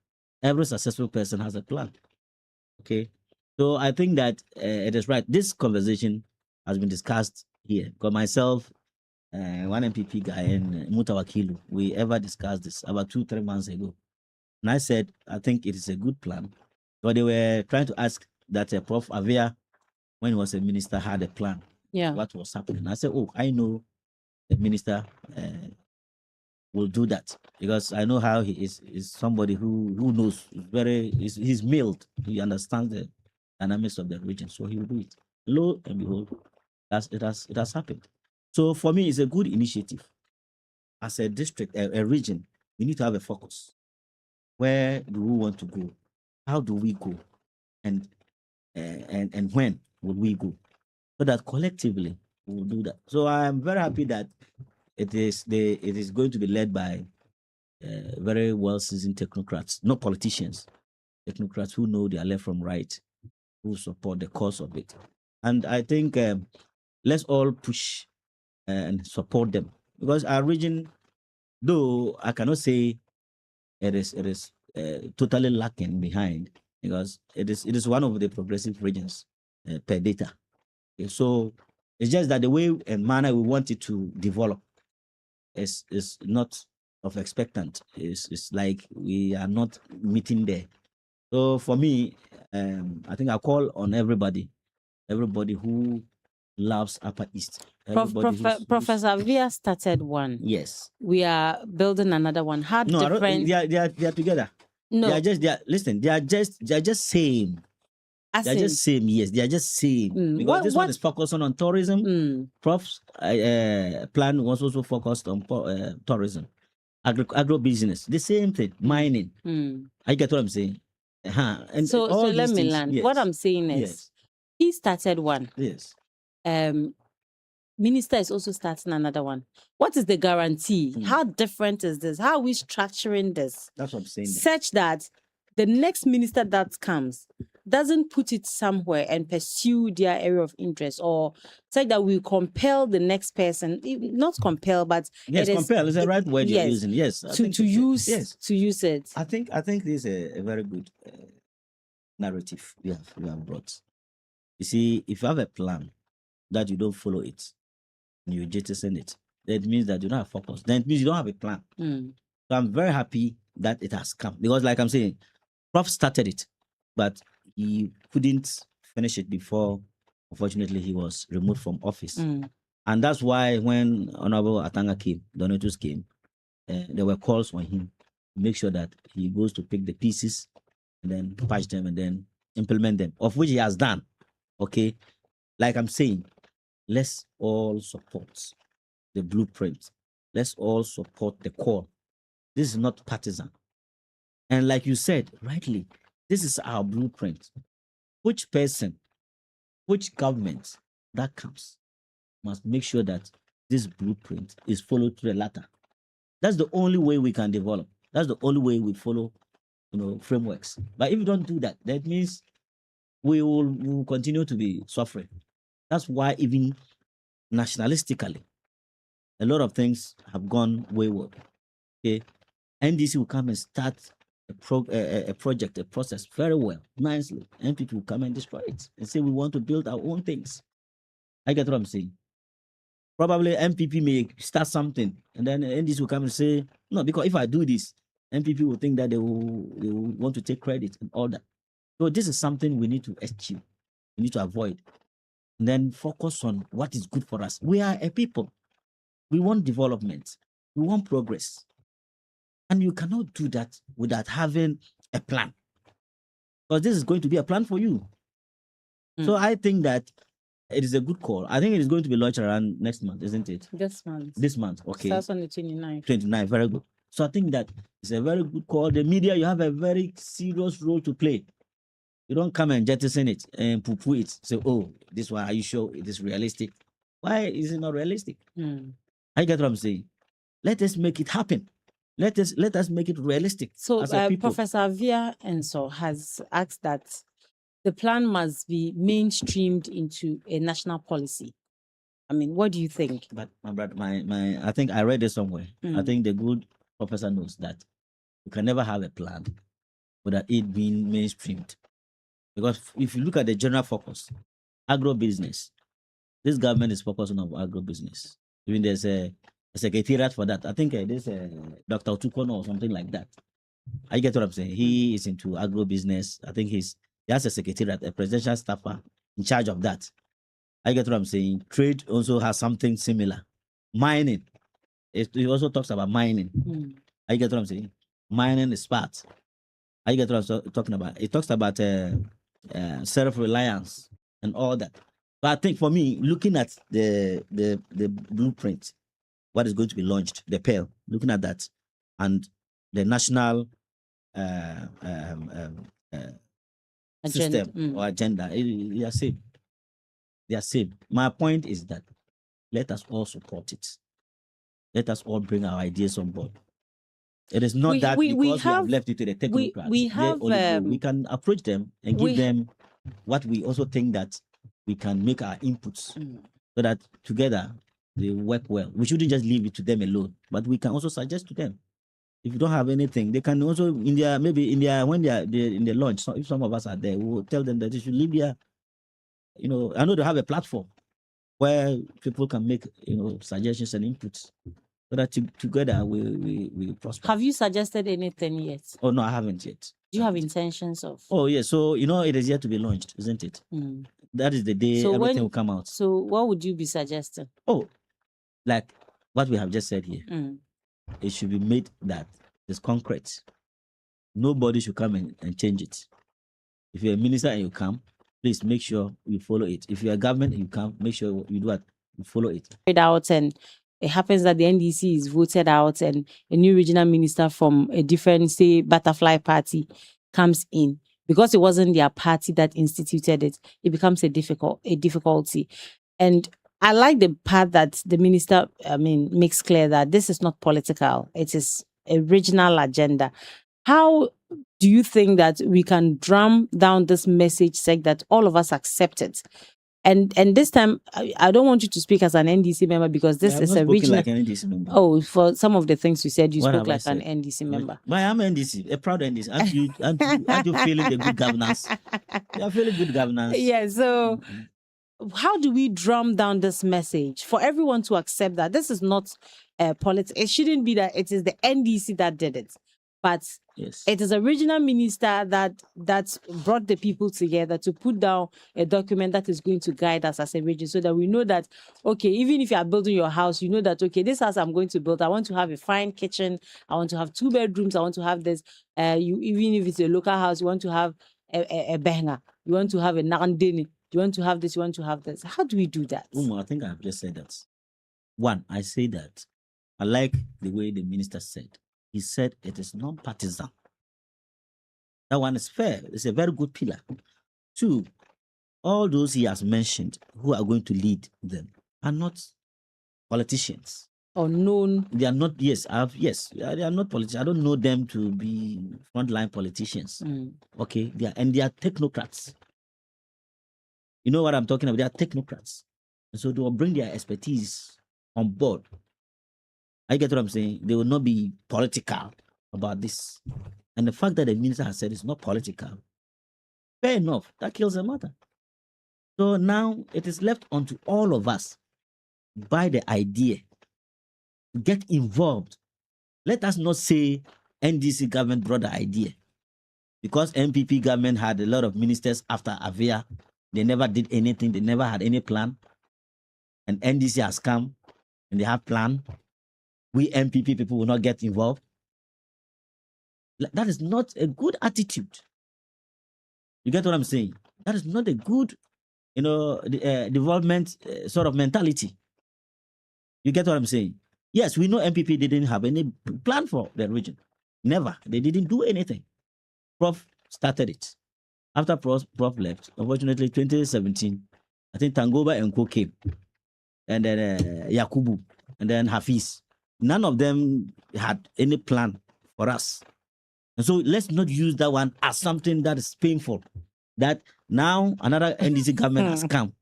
S6: Every successful person has a plan. Okay, so I think that it is right. This conversation has been discussed here. Because myself, one MPP guy and Mutawakilu, we ever discussed this about 2-3 months ago. And I said, I think it is a good plan. But they were trying to ask that Prof. Avia, when he was a minister, had a plan.
S3: Yeah.
S6: What was happening? I said, oh, I know the minister will do that because I know how he is somebody who knows he's milled. He understands the dynamics of the region, so he will do it. Lo and behold, it has happened. So for me, it's a good initiative. As a district, a region, we need to have a focus. Where do we want to go? How do we go? And when will we go? So that collectively we will do that. So I am very happy that it is going to be led by very well seasoned technocrats, not politicians, technocrats who know their left from right, who support the cause of it. And I think let's all push and support them because our region, though I cannot say it is totally lacking behind because it is one of the progressive regions per data. Okay, so it's just that the way and manner we want it to develop is not of expectant. It's like we are not meeting there. So for me, I think I call on everybody who loves Upper East.
S3: Professor Via started one.
S6: Yes.
S3: We are building another one. How
S6: No,
S3: different?
S6: they are together.
S3: No.
S6: They are just same.
S3: As
S6: They're
S3: in-
S6: just same. Yes, they are just same. Because this one is focused on tourism. Prof's plan was also focused on tourism, agro business. The same thing, mining. I get what I'm saying. And
S3: So
S6: all
S3: let
S6: these
S3: me
S6: things,
S3: land.
S6: yes.
S3: What I'm saying is,
S6: Yes.
S3: he started one.
S6: Yes.
S3: Minister is also starting another one. What is the guarantee? How different is this? How are we structuring this?
S6: That's what I'm saying.
S3: Such that the next minister that comes doesn't put it somewhere and pursue their area of interest, or such that we compel the next person, not compel, but
S6: Yes, compel is the right word you're using. Yes, I think
S3: to use
S6: yes.
S3: to use it.
S6: I think this is a very good narrative you have brought. You see, if you have a plan that you don't follow it, and you jettison it, that means that you don't have focus. Then it means you don't have a plan. So I'm very happy that it has come because, like I'm saying, Prof started it, but he couldn't finish it before. Unfortunately, he was removed from office, and that's why when Honorable Atanga came, Donatus came, there were calls on him to make sure that he goes to pick the pieces and then patch them and then implement them, of which he has done. Okay, like I'm saying, let's all support the blueprint let's all support the call. This is not partisan. And like you said, rightly, this is our blueprint. Which person, which government that comes must make sure that this blueprint is followed to the latter. That's the only way we can develop. That's the only way we follow, frameworks. But if we don't do that, that means we will continue to be suffering. That's why even nationalistically, a lot of things have gone wayward. Okay, NDC will come and start a project, a process very well, nicely, and people will come and destroy it and say we want to build our own things. I get what I'm saying. Probably MPP may start something, and then NDC will come and say no, because if I do this, MPP will think that they will want to take credit and all that. So this is something we need to eschew, we need to avoid, and then focus on what is good for us. We are a people. We want development. We want progress. And you cannot do that without having a plan. Because this is going to be a plan for you. So I think that it is a good call. I think it is going to be launched around next month, isn't it?
S3: This month.
S6: This month, okay.
S3: Starts on the 29th.
S6: 29, very good. So I think that it's a very good call. The media, you have a very serious role to play. You don't come and jettison it and poo-poo it. Say, oh, this one, are you sure it is realistic? Why is it not realistic? I get what I'm saying. Let us make it happen. Let us make it realistic.
S3: So
S6: as a people.
S3: Professor Avia Enso has asked that the plan must be mainstreamed into a national policy. I mean, what do you think?
S6: But my brother, I think I read it somewhere. I think the good professor knows that you can never have a plan without it being mainstreamed. Because if you look at the general focus, agro-business, this government is focusing on agro-business. Even there's a secretariat for that. I think there's Dr. Otukono or something like that. I get what I'm saying. He is into agro-business. I think he has a secretariat, a presidential staffer in charge of that. I get what I'm saying. Trade also has something similar. Mining. He also talks about mining. I get what I'm saying. Mining is part. I get what I'm talking about. It talks about self-reliance and all that. But I think for me, looking at the blueprint, what is going to be launched, the PEL, looking at that, and the national system or agenda, they are same. They are same. My point is that let us all support it. Let us all bring our ideas on board. It is not because we have left it to the technocrats. We can approach them and give them what we also think that we can make our inputs so that together they work well. We shouldn't just leave it to them alone, but we can also suggest to them. If you don't have anything, they can also when they are in the launch. So if some of us are there, we will tell them that they should leave there. I know they have a platform where people can make suggestions and inputs, so that together we prosper.
S3: Have you suggested anything yet?
S6: Oh no, I haven't yet.
S3: Do you have intentions of?
S6: Oh yeah, so it is yet to be launched, isn't it? That is the day everything will come out.
S3: So what would you be suggesting?
S6: Oh, like what we have just said here. It should be made that it's concrete. Nobody should come and change it. If you're a minister and you come, please make sure you follow it. If you're a government and you come, make sure you do what? You follow it.
S3: Out, and it happens that the NDC is voted out and a new regional minister from a different, say, butterfly party comes in. Because it wasn't their party that instituted it, it becomes a difficulty. And I like the part that the minister, makes clear that this is not political. It is a regional agenda. How do you think that we can drum down this message, saying that all of us accept it? And this time, I don't want you to speak as an NDC member because this is a regional.
S6: Like an NDC member.
S3: Oh, for some of the things you said, you spoke like an NDC member.
S6: But I'm NDC, a proud NDC. Aren't you feeling the good governance? You are feeling good governance.
S3: Yeah. So, how do we drum down this message for everyone to accept that this is not politics? It shouldn't be that it is the NDC that did it, but it is a regional minister that brought the people together to put down a document that is going to guide us as a region, so that we know that, okay, even if you are building your house, you know that, okay, this house I'm going to build, I want to have a fine kitchen, I want to have 2 bedrooms, I want to have this. Even if it's a local house, you want to have a benga, you want to have a nandini, you want to have this, you want to have this. How do we do that?
S6: I think I've just said that. One, I say that I like the way the minister said. He said it is non-partisan. That one is fair. It's a very good pillar. Two, all those he has mentioned who are going to lead them are not politicians.
S3: Unknown.
S6: They are not, they are not politicians. I don't know them to be frontline politicians. Okay, they are technocrats. You know what I'm talking about? They are technocrats. And so they will bring their expertise on board. I get what I'm saying? They will not be political about this. And the fact that the minister has said it's not political, fair enough, that kills the matter. So now it is left unto all of us by the idea to get involved. Let us not say NDC government brought the idea, because MPP government had a lot of ministers after Avia. They never did anything. They never had any plan. And NDC has come and they have plan. We MPP people will not get involved. That is not a good attitude. You get what I'm saying? That is not a good, development sort of mentality. You get what I'm saying? Yes, we know MPP didn't have any plan for the region. Never. They didn't do anything. Prof started it. After Prof left, unfortunately, 2017, I think Tangoba and Co came. And then Yakubu, and then Hafiz. None of them had any plan for us. And so let's not use that one as something that is painful. That now another NDC government has come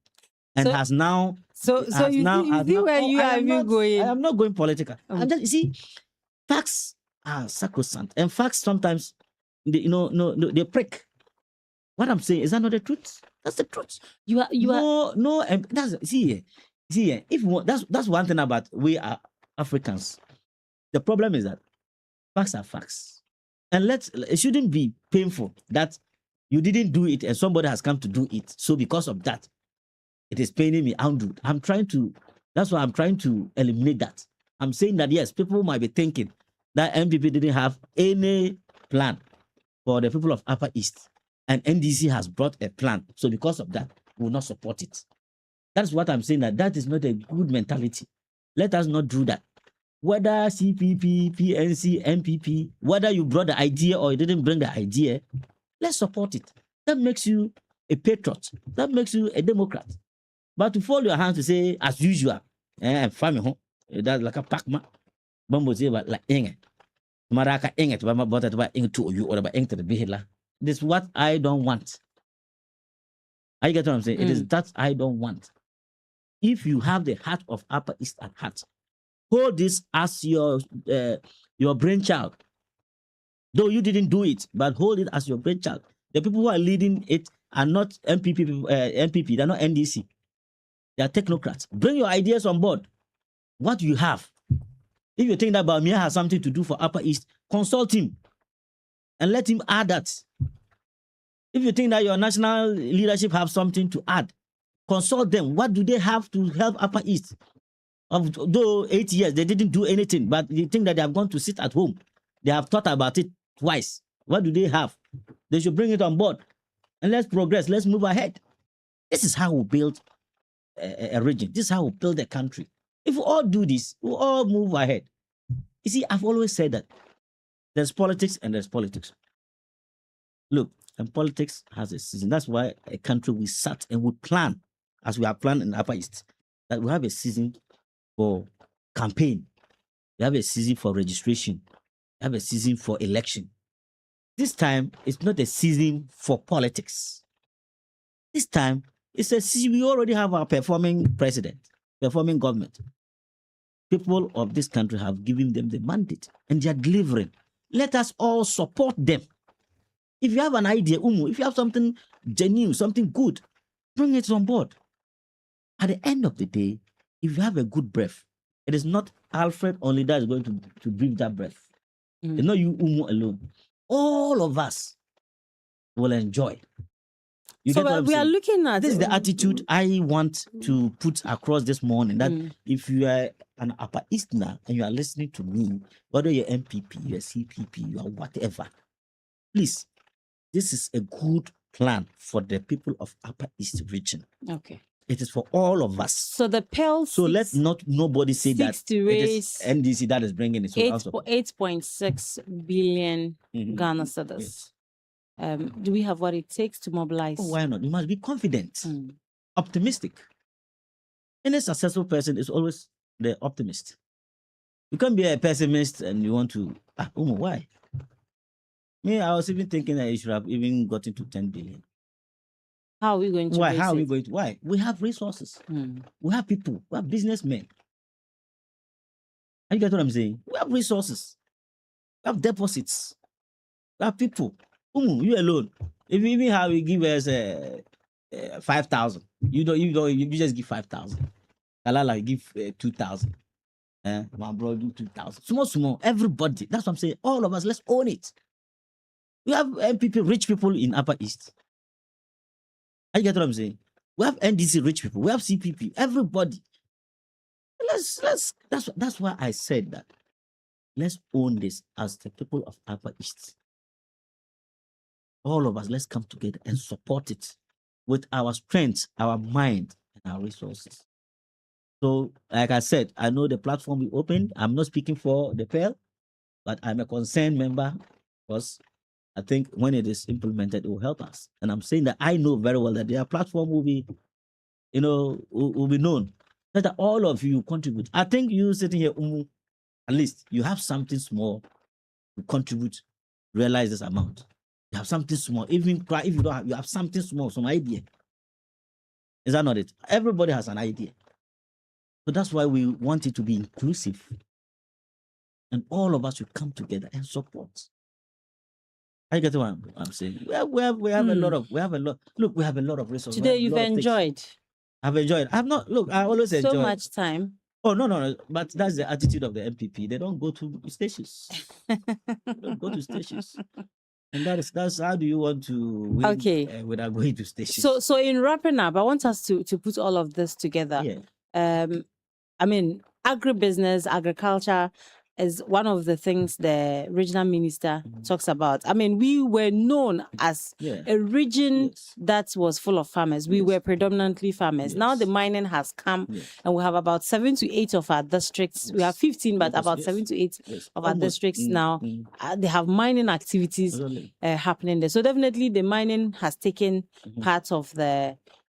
S6: and
S3: So-
S6: has now.
S3: So you see where you are even going.
S6: I am not going political. I'm just, you see, facts are sacrosanct, and facts sometimes, they prick. What I'm saying, is that not the truth? That's the truth.
S3: You are.
S6: That's see. If that's one thing about we are Africans. The problem is that facts are facts, and it shouldn't be painful that you didn't do it and somebody has come to do it. So because of that, it is paining me. That's why I'm trying to eliminate that. I'm saying that yes, people might be thinking that MPP didn't have any plan for the people of Upper East, and NDC has brought a plan. So because of that, we will not support it. That's what I'm saying, that is not a good mentality. Let us not do that. Whether CPP, PNC, MPP, whether you brought the idea or you didn't bring the idea, let's support it. That makes you a patriot. That makes you a Democrat. But to fold your hands to say, as usual, family, that's like a Pacma. Bambo say, like Inge. Maraka Inge, to Bama Bota, to Inge to you, or about Inge to the Bihila. This is what I don't want. I get what I'm saying? It is that I don't want. If you have the heart of Upper East at heart, hold this as your brainchild. Though you didn't do it, but hold it as your brainchild. The people who are leading it are not MPP, they're not NDC. They are technocrats. Bring your ideas on board. What you have. If you think that Bawumia has something to do for Upper East, consult him and let him add that. If you think that your national leadership have something to add, consult them. What do they have to help Upper East? Though 8 years, they didn't do anything, but you think that they have gone to sit at home. They have thought about it twice. What do they have? They should bring it on board. And let's progress. Let's move ahead. This is how we build a region. This is how we build a country. If we all do this, we all move ahead. You see, I've always said that there's politics and there's politics. Look, and politics has a season. That's why a country we sat and we plan, as we have planned in the Upper East, that we have a season for campaign. We have a season for registration. We have a season for election. This time, it's not a season for politics. This time, it's a season. We already have our performing president, performing government. People of this country have given them the mandate and they are delivering. Let us all support them. If you have an idea, if you have something genuine, something good, bring it on board. At the end of the day, if you have a good breath, it is not Alfred only that is going to breathe that breath. It's not you alone. All of us will enjoy. You get what I'm
S3: we are
S6: saying?
S3: looking at
S6: This is the attitude I want to put across this morning. That if you are an Upper Easterner and you are listening to me, whether you're MPP, you're CPP, you are whatever, please, this is a good plan for the people of Upper East region.
S3: Okay.
S6: It is for all of us.
S3: So the Pearl
S6: So let not nobody say that
S3: seeks to
S6: it is
S3: raise
S6: NDC that is bringing it. So out of-
S3: 8.6 billion
S6: Mhm.
S3: Ghana cedis.
S6: Yes.
S3: Do we have what it takes to mobilize?
S6: Oh, why not? You must be confident,
S3: Mm.
S6: optimistic. Any successful person is always the optimist. You can't be a pessimist and you want to. Why? Me, I was even thinking that you should have even gotten to 10 billion.
S3: How are we going to
S6: Why?
S3: raise
S6: How are we
S3: it?
S6: going to? Why? We have resources.
S3: Mm.
S6: We have people. We have businessmen. And you get what I'm saying? We have resources. We have deposits. We have people. You alone. If you even have, you give us 5,000. You just give 5,000. Kalala, you give 2,000. My brother, do 2,000. Small. Everybody. That's what I'm saying. All of us, let's own it. We have people, rich people in Upper East. You get what I'm saying? We have NDC rich people. We have CPP. Everybody. That's why I said that. Let's own this as the people of Upper East. All of us, let's come together and support it with our strength, our mind, and our resources. So, like I said, I know the platform we opened. I'm not speaking for the Pearl, but I'm a concerned member because I think when it is implemented, it will help us. And I'm saying that I know very well that their platform will be, will be known. That all of you contribute. I think you sitting here, at least you have something small to contribute, realize this amount. You have something small. Even if you don't have, you have something small, some idea. Is that not it? Everybody has an idea. So that's why we want it to be inclusive. And all of us should come together and support. I get what I'm saying. We have a lot of look, we have a lot of resources.
S3: Today you've enjoyed
S6: I've enjoyed. I've not I always enjoy
S3: so much time.
S6: Oh no. But that's the attitude of the MPP. They don't go to stations. They don't go to stations. And that's how do you want to win,
S3: Okay.
S6: without going to stations?
S3: So in wrapping up, I want us to put all of this together.
S6: Yeah.
S3: I mean, agribusiness, agriculture is one of the things the regional minister talks about. I mean, we were known as a region
S6: Yes.
S3: that was full of farmers. We
S6: Yes.
S3: were predominantly farmers. Now
S6: Yes.
S3: the mining has come,
S6: Yes.
S3: and we have about 7 to 8 of our districts. We have 15, but
S6: Yes,
S3: about
S6: yes.
S3: 7 to 8
S6: Yes.
S3: of our
S6: Almost.
S3: districts now. They have mining activities
S6: Really.
S3: happening there. So definitely the mining has taken part of the